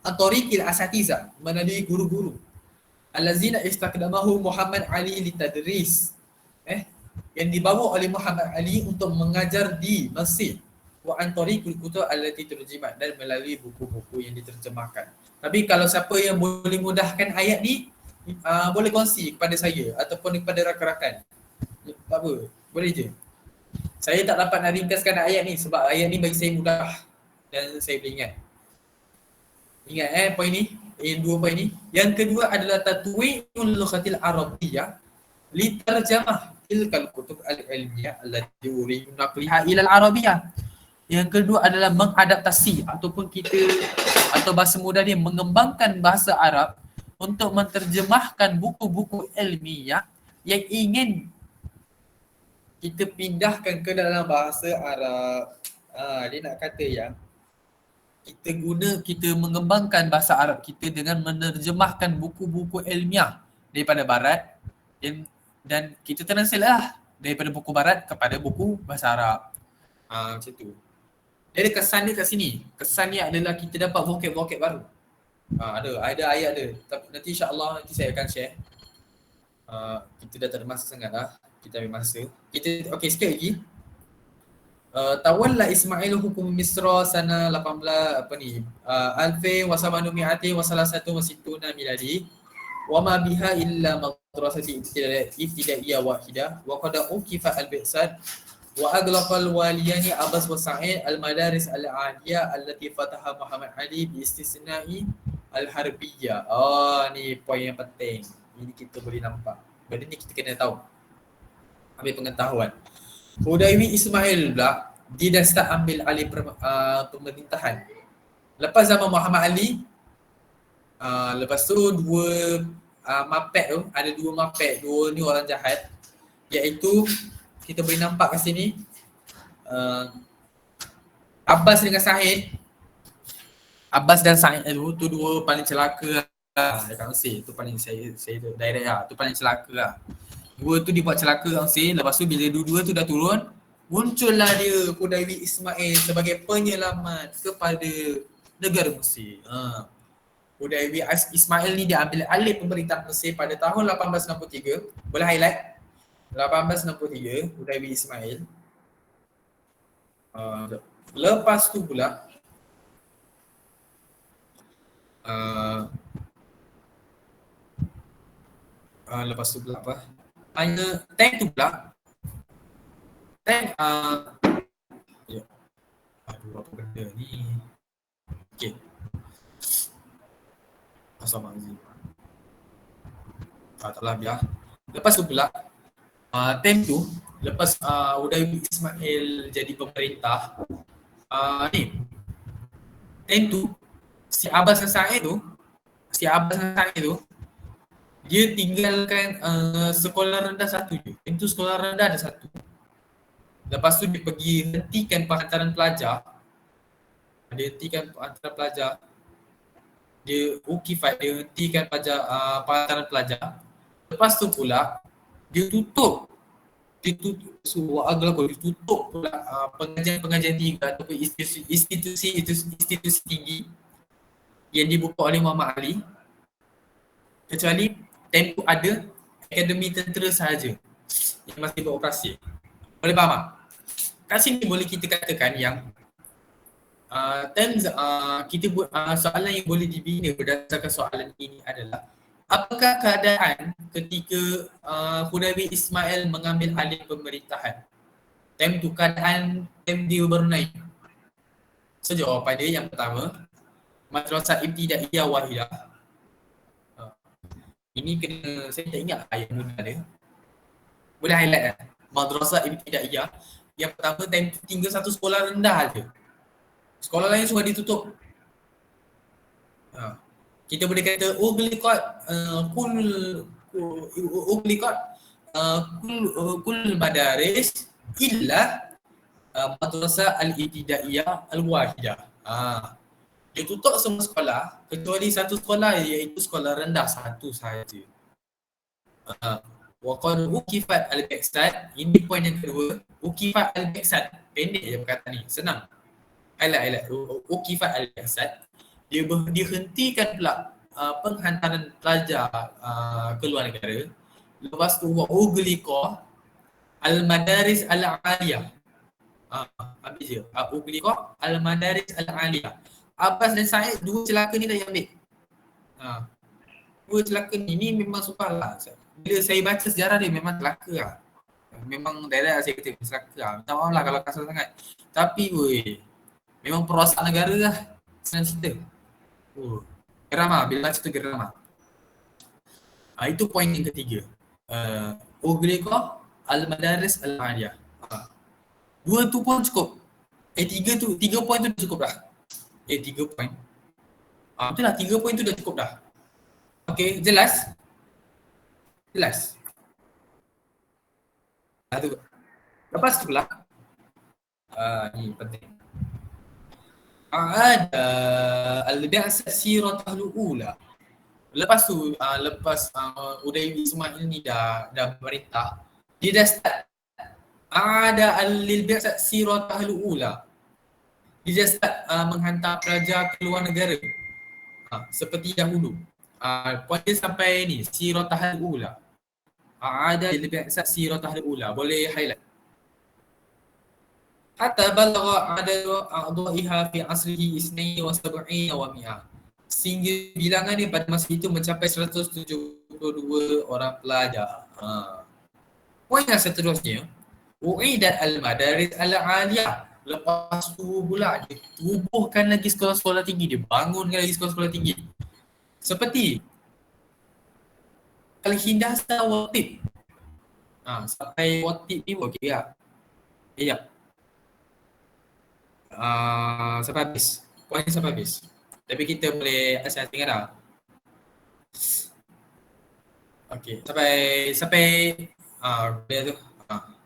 An-tariqil asatiza, melalui guru-guru. Allazina istaqdamahu Muhammad Ali litadris. Yang dibawa oleh Muhammad Ali untuk mengajar di Mesir. Wa an tariqil kutub allati turjimat, dan melalui buku-buku yang diterjemahkan. Tapi kalau siapa yang boleh mudahkan ayat ni, boleh kongsi kepada saya ataupun kepada rakan-rakan. Tak apa, boleh je. Saya tak dapat nak ringkaskan ayat ni sebab ayat ni bagi saya mudah dan saya boleh ingat. Ingat poin ni, dua poin ni. Yang kedua adalah tatwi'ul lughatil arabiyyah li tarjamah tilkal kutub al-ilmiyah allati uridu naqliha ila al-arabiyyah. Yang kedua adalah mengadaptasi ataupun kita atau bahasa mudah ni mengembangkan bahasa Arab untuk menterjemahkan buku-buku ilmiah yang ingin kita pindahkan ke dalam bahasa Arab. Dia nak kata yang kita mengembangkan bahasa Arab kita dengan menerjemahkan buku-buku ilmiah daripada barat dan kita translate lah daripada buku barat kepada buku bahasa Arab. Macam tu. Jadi kesan dia kat sini. Kesan ni adalah kita dapat vocab-vocab baru. Ada ayat dia. Tapi nanti insya-Allah nanti saya akan share. Kita dah tak ada masa sangat lah. Kita ambil masa. Okey, sikit lagi. Tawalla Ismail hukum Misra sana 18 wa miladi wa ma biha illa madrasati ibtidaiyah wahidah wa qad ukifa al-bi'sad wa aglaqal waliyani Abbas wa Sa'id al-madaris al-aliyah allati fataha Muhammad Ali bi istisna'i al-harbiyah. Ni poin yang penting. Ini kita boleh nampak. Benda ni kita kena tahu. Ambil pengetahuan. Hudaywi Ismail pula, dia dah start ambil alih pemerintahan. Lepas zaman Muhammad Ali, lepas tu Mapet tu, ada dua Mapet, dua ni orang jahat. Iaitu, kita boleh nampak kat sini, Abbas dengan Sa'id. Abbas dan Sa'id tu dua paling celaka lah. Dekat Mesir, tu paling saya direct lah, tu paling celaka lah. Dua tu dia buat celaka kat Mesir, lepas tu bila dua-dua tu dah turun, muncullah dia Hudaywi Ismail sebagai penyelamat kepada negara Mesir. Hudaywi Ismail ni dia ambil alih pemerintahan Mesir pada tahun 1863. Boleh highlight? 1863 Hudaywi Ismail. Lepas tu pula apa? Tank tu pula. Tank apa benda ni? Okey. Assalamualaikum. Taklah biar. Lepas tu pula time tu lepas Hudaywi Ismail jadi pemerintah, time tu si Abbas Sa'id tu dia tinggalkan sekolah rendah satu je. Itu sekolah rendah ada satu. Lepas tu dia pergi hentikan penghantaran pelajar. Dia hentikan penghantaran pelajar. Lepas tu pula dia tutup pula pengajian tinggi ataupun institusi tinggi yang dibuka oleh Muhammad Ali, kecuali time tu ada akademi tentera sahaja yang masih beroperasi. Boleh faham tak? Kat sini boleh kita katakan yang soalan yang boleh dibina berdasarkan soalan ini adalah apakah keadaan ketika Hudaywi Ismail mengambil alih pemerintahan? Time dia baru naik. So jawapan dia yang pertama, Madrasah Ibtidaiyah Wahidah. Ini kena, saya tak ingat ayat mudah dia. Boleh highlight kan? Madrasah Ibtidaiyah. Yang pertama time tinggal satu sekolah rendah aja. Sekolah lain semua ditutup. Kita boleh kata Ughliqat kul madaris illa madrasah al-ibtidaiyah al-wahidah. Dia tutup semua sekolah kecuali satu sekolah, iaitu sekolah rendah satu sahaja. Wa qad ukifat al-Baksat, ini poin yang kedua. Ukifat al-Baksat, pendek je perkataan ni, senang. Highlight. Ukifat al-Baksat, dia dihentikan pula penghantaran pelajar ke luar negara. Lepas tu wa ugliqa al-madaris al-aliyah. Habis je. Ugliqa al-madaris al-aliyah. Abbas dan Said, dua celaka ni dah ambil. Dua celaka ni memang sukar lah. Bila saya baca sejarah dia memang celaka lah. Memang direct saya kata celaka lah. Minta maaf lah kalau kasar sangat. Tapi memang perosak negara lah. Senang cerita. Geram lah. Bila baca tu geram lah. Itu poin yang ketiga. Ugliqa al-madaris al-aliyah. Dua tu pun cukup. Tiga poin tu dah cukup dah. 3 poin. Betul lah, 3 poin tu dah cukup dah. Okay, jelas? Jelas. Lepas tu pula, ni penting. Ada al-bi'asat siratul ula. Lepas tu, lepas Uday Ismail ni dah berintah, dia dah start. Ada al-bi'asat siratul ula. Dia start menghantar pelajar ke luar negara seperti dahulu. Poin dia sampai ni, siratahul ula. Ada lebih asas siratahul ula, boleh highlight. Hatta balagha adadu a'dha'iha fi asrihi 72 wa 100. Sehingga bilangan dia pada masa itu mencapai 172 orang pelajar. Poin yang seterusnya, u'idat al-madaris al-aliyah. Lepas tu pula dia tubuhkan lagi sekolah-sekolah tinggi, dia bangunkan lagi sekolah-sekolah tinggi. Seperti Al-Hindasa Watib. Sampai Watib ni okey tak? Ya. Sampai habis. Poin sampai habis. Tapi kita boleh asal tengok dah. Okey, sampai boleh tu.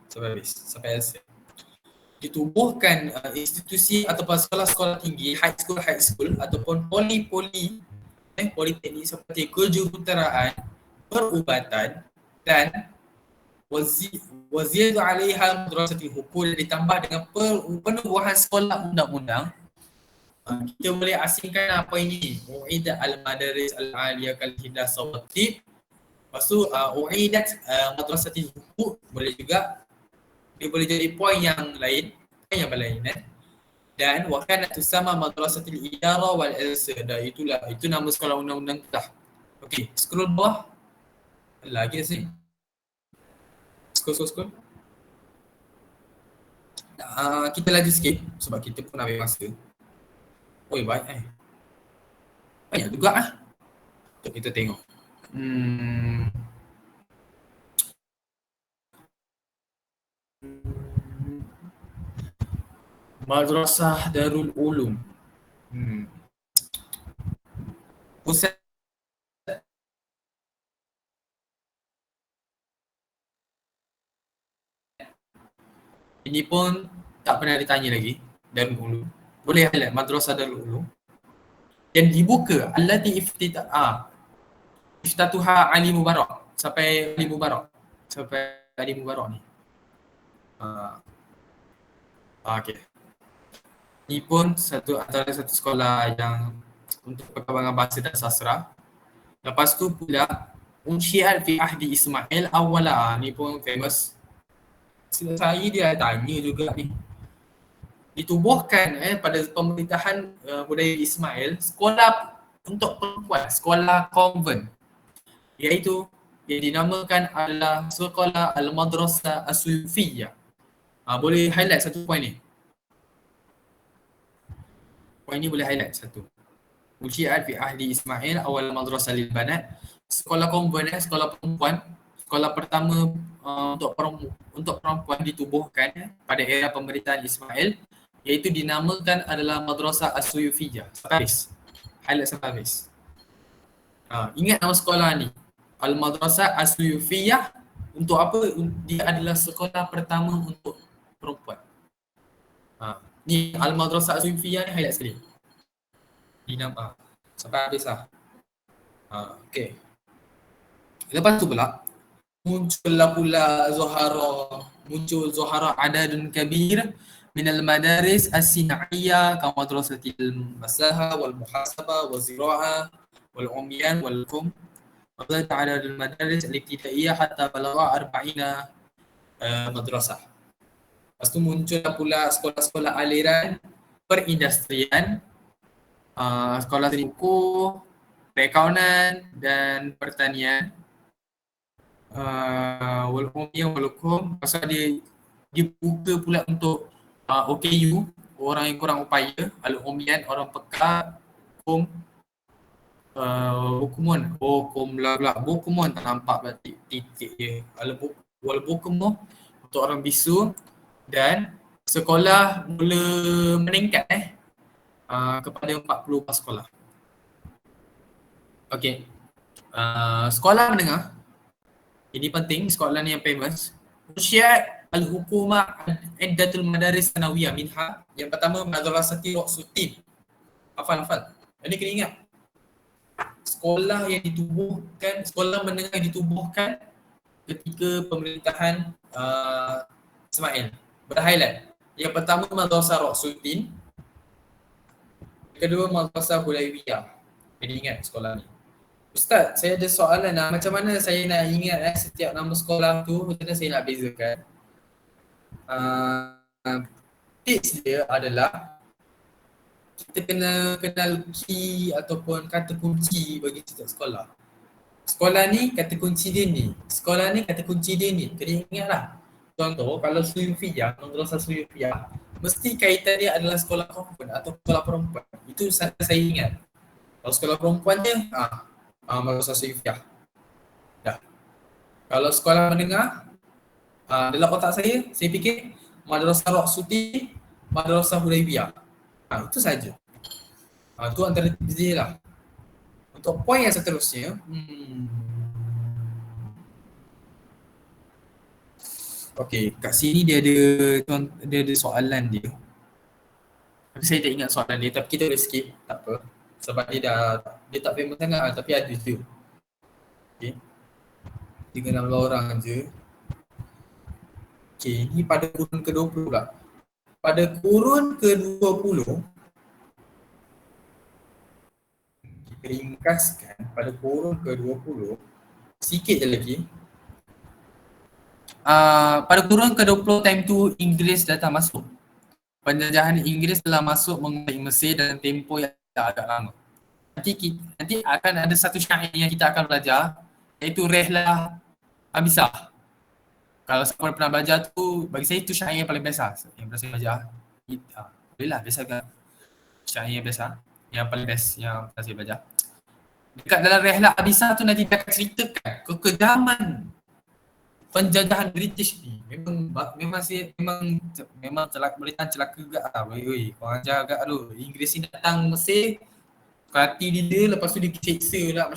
Sampai habis. Sampai asal. Ditubuhkan institusi ataupun sekolah-sekolah tinggi, high school ataupun politeknik seperti kejuruteraan, perubatan dan waziyadu alaiha madrasatul hukum, ditambah dengan penubuhan sekolah undang-undang. Kita boleh asingkan apa ini, u'idat al-madaris al-aliyah kal-hindasa watib. Lepas tu u'idat madrasatul hukum boleh juga. Dia boleh jadi poin yang lain, poin yang lain dan wakanat tusama madrasatul idara wal irsad. Itu nama sekolah undang-undang tu dah. Okey, scroll bawah. Lagi sini. Scroll. Kita laju sikit sebab kita pun ambil masa. Baik. Banyak juga Jom kita tengok. Madrasah Darul Ulum. Pusat ini pun tak pernah ditanya lagi. Darul Ulum. Boleh highlight Madrasah Darul Ulum. Dan dibuka allati iftatuha Ali Mubarak. Sampai Ali Mubarak ni. Okey. Ini pun antara satu sekolah yang untuk perkembangan bahasa dan sastra. Lepas tu pula unsyiat fi ahdi Ismail awwala. Ni pun famous. Saya dia tanya juga ni. Ditubuhkan pada pemerintahan budaya Ismail sekolah untuk perempuan, sekolah konvent. Iaitu yang dinamakan adalah sekolah Al-Madrasah As-Sufiyah. Boleh highlight satu poin ni. Poin ni boleh highlight satu. Unsyiat fi ahli Ismail awal madrasah lil banat. Sekolah konvent, sekolah perempuan. Sekolah pertama untuk perempuan ditubuhkan pada era pemerintahan Ismail, iaitu dinamakan adalah Madrasah As-Sufiyah. Sampai habis. Highlight sampai habis. Ingat nama sekolah ni. Al-Madrasah As-Sufiyah Untuk apa? Dia adalah sekolah pertama untuk perempuan. Ni Al-Madrasah Suifiyah ni highlight sekali. Di nama sampai habis lah. Okay. Lepas tu pula muncullah pula Zohara adadun kabir minal madaris as-sinaiyah ka madrasatil maslaha wal muhasabah wal ziraah wal umyan wal kum wa zada adadul madaris al-ibtidaiyah hatta balagha 40 madrasah. Lepas tu muncullah pula sekolah-sekolah aliran perindustrian, sekolah teknik buku, perakaunan dan pertanian. Walaupun pasal dia buka pula untuk OKU, orang yang kurang upaya, Al-Umian, orang peka, Bukumun, Bukumun tak nampak pula titik dia. Bukumun untuk orang bisu, dan sekolah mula meningkat kepada 40 sekolah. Okey. Sekolah menengah, ini penting, sekolah ni yang famous. Unsyiat Al-Hukumah Iddatul Madaris Sanawiyah minha. Yang pertama Madrasati Roksutin. Hafal. Ini kena ingat. Sekolah yang ditubuhkan, sekolah menengah yang ditubuhkan ketika pemerintahan Ismail. Berhighlight. Yang pertama Madrasah Roksutin. Yang kedua Madrasah Hulaywiyah. Kena ingat sekolah ni. Ustaz, saya ada soalan lah. Macam mana saya nak ingat setiap nama sekolah tu, macam mana saya nak bezakan? Tips dia adalah kita kena kenal key ataupun kata kunci bagi setiap sekolah. Sekolah ni kata kunci dia ni. Sekolah ni kata kunci dia ni. Kena ingatlah. Contoh, kalau Suifiyah, Madrasah Suifiyah, mesti kaitan dia adalah sekolah perempuan atau sekolah perempuan. Itu saya ingat. Kalau sekolah perempuan dia, Madrasah Suifiyah. Dah. Kalau sekolah menengah, dalam otak saya fikir Madrasah Roksutin, Madrasah Hulaywiyah. Itu saja. Itu antara dia lah. Untuk poin yang seterusnya, okey, kat sini dia ada soalan dia. Tapi saya tak ingat soalan dia, tapi kita boleh skip, tak apa. Sebab dia tak famous sangat lah, tapi ada je. Okay. 36 orang je. Okay, ni pada kurun ke-20 pula. Pada kurun ke-20, kita ringkaskan pada kurun ke-20, sikit je lagi. Pada kurun ke-20 time tu Inggeris datang masuk. Penjajahan Inggeris telah masuk menguasai Mesir dalam tempoh yang agak lama. Nanti akan ada satu syair yang kita akan belajar, iaitu Rehlah Abisah. Kalau siapa pernah belajar tu, bagi saya itu syair yang paling biasa yang pernah saya belajar. Boleh lah, biasa kan? Syair yang biasa, yang paling best yang pernah saya belajar. Dekat dalam Rehlah Abisah tu nanti dia akan ceritakan kekejaman penjajahan British ni. Memang celaka gak lah. Korang ajar gak tu. Inggeris ni datang Mesir, hati dia, lepas tu dia seksa pula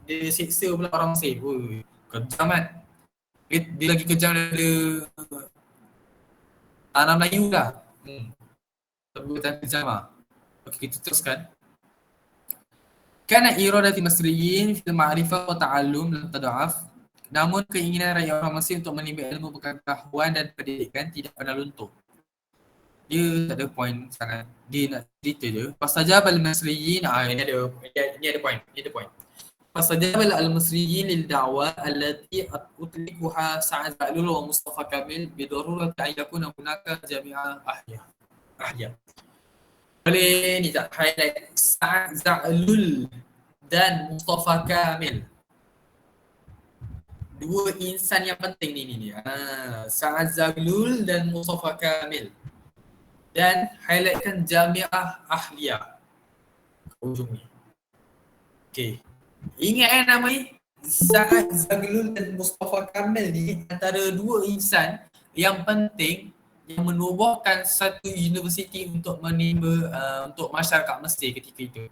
dia seksa pula orang Mesir. Kejam kan. Dia lagi kejam daripada tanah Melayu lah. Perbuatan kejam lah. Okey, kita teruskan. Kana iradati Masriyin fil ma'rifah wa ta'allum lam tada'af. Namun keinginan rakyat orang Mesir untuk menimba ilmu pengetahuan dan pendidikan tidak pernah luntur. Dia tak ada point sangat. Dia nak cerita je. Fastajab al-Masriyin, ini ada point. Fastajab al-Masriyin lil da'wah allati utlikuha Sa'ad Zaghlul wa Mustafa Kamil bidarurati an yakuna hunaka jami'ah ahliya. Boleh ni tak highlight Sa'ad Zaghlul dan Mustafa Kamil. Dua insan yang penting ni. Sa'ad Zaghlul dan Mustafa Kamil. Dan highlightkan Jami'ah Ahliyah ujung ni. Okay. Ingat nama ni? Sa'ad Zaghlul dan Mustafa Kamil ni antara dua insan yang penting yang menubuhkan satu universiti untuk menimba untuk masyarakat Mesir ketika itu.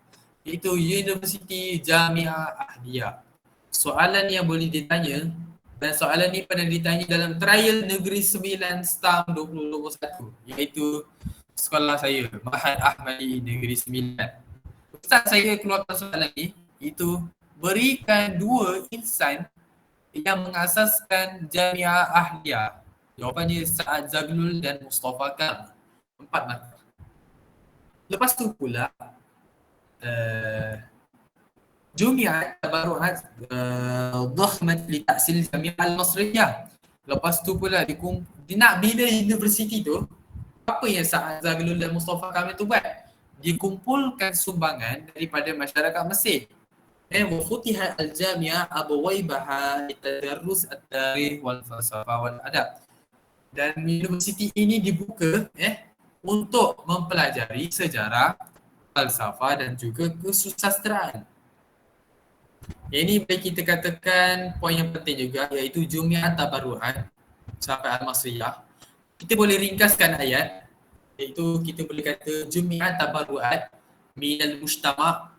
Iaitu Universiti Jami'ah Ahliyah. Soalan yang boleh ditanya, Dan soalan ni pernah ditanya dalam trial Negeri Sembilan STAM 2021, iaitu sekolah saya, Mahat Ahmadi Negeri Sembilan. Ustaz saya keluarkan soalan ni, itu berikan 2 insan yang mengasaskan Jamiah Ahliah. Jawapannya Sa'ad Zaglul dan Mustafa Kam. 4 markah. Lepas tu pula Jumiat Tabaruat Dhahmat li Ta'sil Jamiah Al-Masriyah. Lepas tu pula dia nak bina universiti tu, apa yang Sa'ad Zaglul dan Mustafa Kam tu buat? Dia kumpulkan sumbangan daripada masyarakat Mesir. Wa futiha al-jami'ah abwaibaha litadarrus at-tarikh wal falsafah wal adab. Dan universiti ini dibuka untuk mempelajari sejarah, falsafah dan juga kesusasteraan. Yang ini boleh kita katakan poin yang penting juga, iaitu Jumiat Tabaruat sampai Al-Masriyah. Kita boleh ringkaskan ayat, iaitu kita boleh kata Jumiat Tabaruat minal mujtama'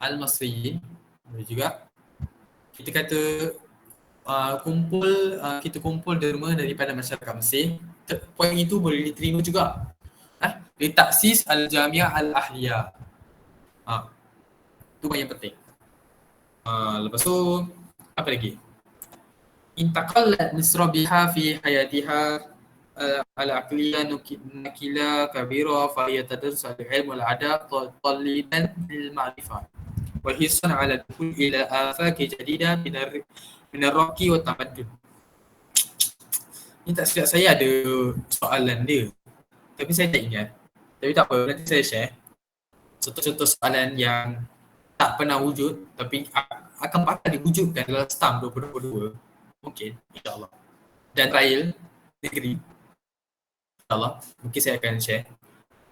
al-Masriyin. Boleh juga kita kata kita kumpul derma daripada masyarakat Mesir. Poin itu boleh diterima juga. Li Ta'sis al-Jamiah al-Ahliyah. Itu poin yang penting. Lepas tu apa lagi? Intaqallat Misra biha fi hayatiha al-aqliyah nakila kabira fa hiya tadrus al-ilm wal adab taliban lil ma'rifah wa hisan ala dukhul ila afaq jadida min ar-raqi wa tamaddun. Ni tak silap saya ada soalan dia, tapi saya tak ingat. Tapi tak apa, nanti saya share contoh-contoh soalan yang tak pernah wujud tapi akan bakal diwujudkan dalam STAM 2022 mungkin, insyaAllah. Dan trial negeri, insyaAllah mungkin saya akan share.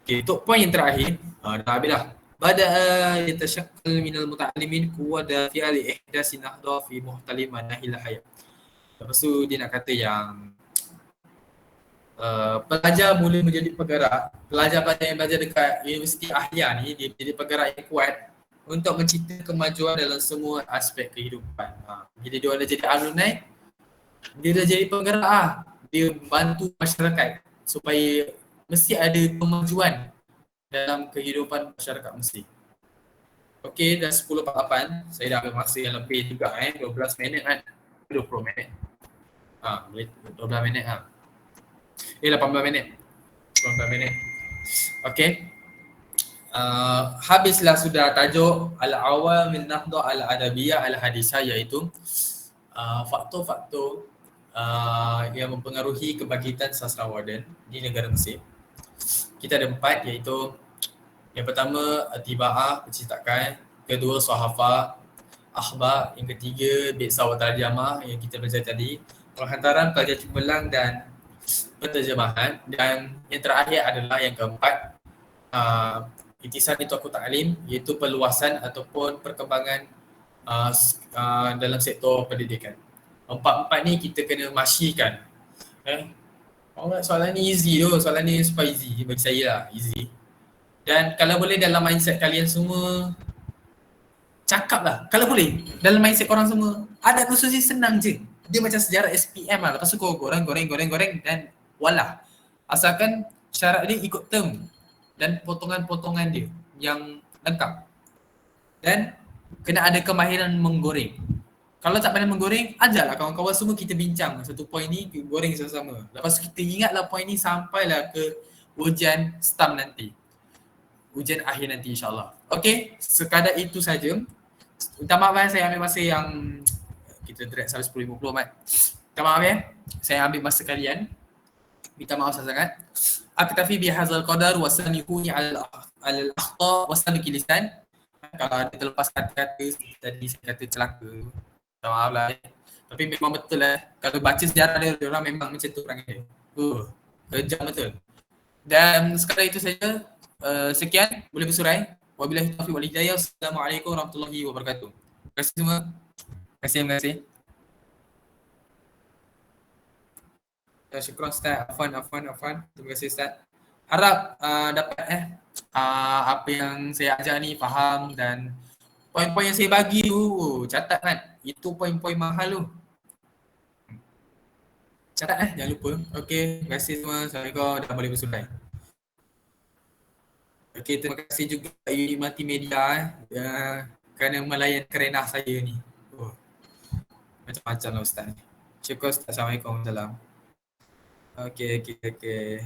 Okay, untuk poin yang terakhir, dah habis lah. Bada'a yatashakkal minal muta'alimin kuwa dafi'a li ihdasi nahda fi muhtalim manahil hayat. Lepas tu dia nak kata yang pelajar mula menjadi penggerak. Pelajar yang belajar dekat Universiti Ahliah ni, dia menjadi penggerak yang kuat untuk mencipta kemajuan dalam semua aspek kehidupan. Bila dia dah jadi alumni, dia dah jadi penggerak. Dia bantu masyarakat supaya mesti ada kemajuan dalam kehidupan masyarakat Mesir. Okey, dah 10.48. Saya dah ambil masa yang lebih juga 12 minit kan. 20 minit. 12 minit 18 minit. 19 minit. Okey. Habislah sudah tajuk Al-Awal min Nahda Al-Adabiyah Al-Hadisah, iaitu faktor-faktor yang mempengaruhi kebangkitan sastrawadan di negara Mesir. Kita ada 4, iaitu yang pertama Tiba'ah, percetakan. Kedua Sahafah, Akhbar. Yang ketiga Bi'sa wa Tarjamah yang kita belajar tadi. Penghantaran, pelajar cemerlang dan penterjemahan. Dan yang terakhir adalah yang keempat, Intisar itu aku ta'lim, iaitu perluasan ataupun perkembangan dalam sektor pendidikan. Empat-empat ni kita kena masyikan. Soalan ni easy tu, soalan ni super easy bagi saya lah, easy. Dan kalau boleh dalam mindset kalian semua, cakap lah. Kalau boleh, dalam mindset korang semua, ada khususnya senang je. Dia macam sejarah SPM lah, lepas tu kau goreng dan walah. Asalkan syarat dia ikut term dan potongan-potongan dia yang lengkap. Dan kena ada kemahiran menggoreng. Kalau tak pandai menggoreng, ajarlah kawan-kawan semua kita bincang satu poin ni, goreng sama-sama. Lepas tu kita ingatlah poin ni sampailah ke ujian STAM nanti. Ujian akhir nanti insyaAllah. Okey, sekadar itu saja. Minta maaf saya ambil masa yang kita drag sampai 10.50 Mat. Minta maaf saya ambil masa kalian. Minta maaf sangat. Aktafi bihadzal qadar wa sanihuni al-akhta wa sabiki lisan. Kalau ada terlepas kata-kata tadi saya kata celaka, minta maaf lah. Tapi memang betul lah, kalau baca sejarah dia, orang memang macam tu orang dia. Kejam betul. Dan sekadar itu saja. Sekian, boleh bersurai. Wabillahi taufiq wal hidayah. Assalamualaikum warahmatullahi wabarakatuh. Terima kasih semua. Terima kasih. Syukran Ustaz. Afwan. Terima kasih Ustaz. Harap dapat apa yang saya ajar ni faham, dan poin-poin yang saya bagi tu catat kan. Itu poin-poin mahal tu. Catat jangan lupa. Okey, terima kasih semua. Assalamualaikum, dah boleh bersulai. Okey, terima kasih juga Uni Multimedia kerana melayan kerenah saya ni. Oh, macam-macam lah Ustaz. Syukur Ustaz. Assalamualaikum. Okey, okey, okey.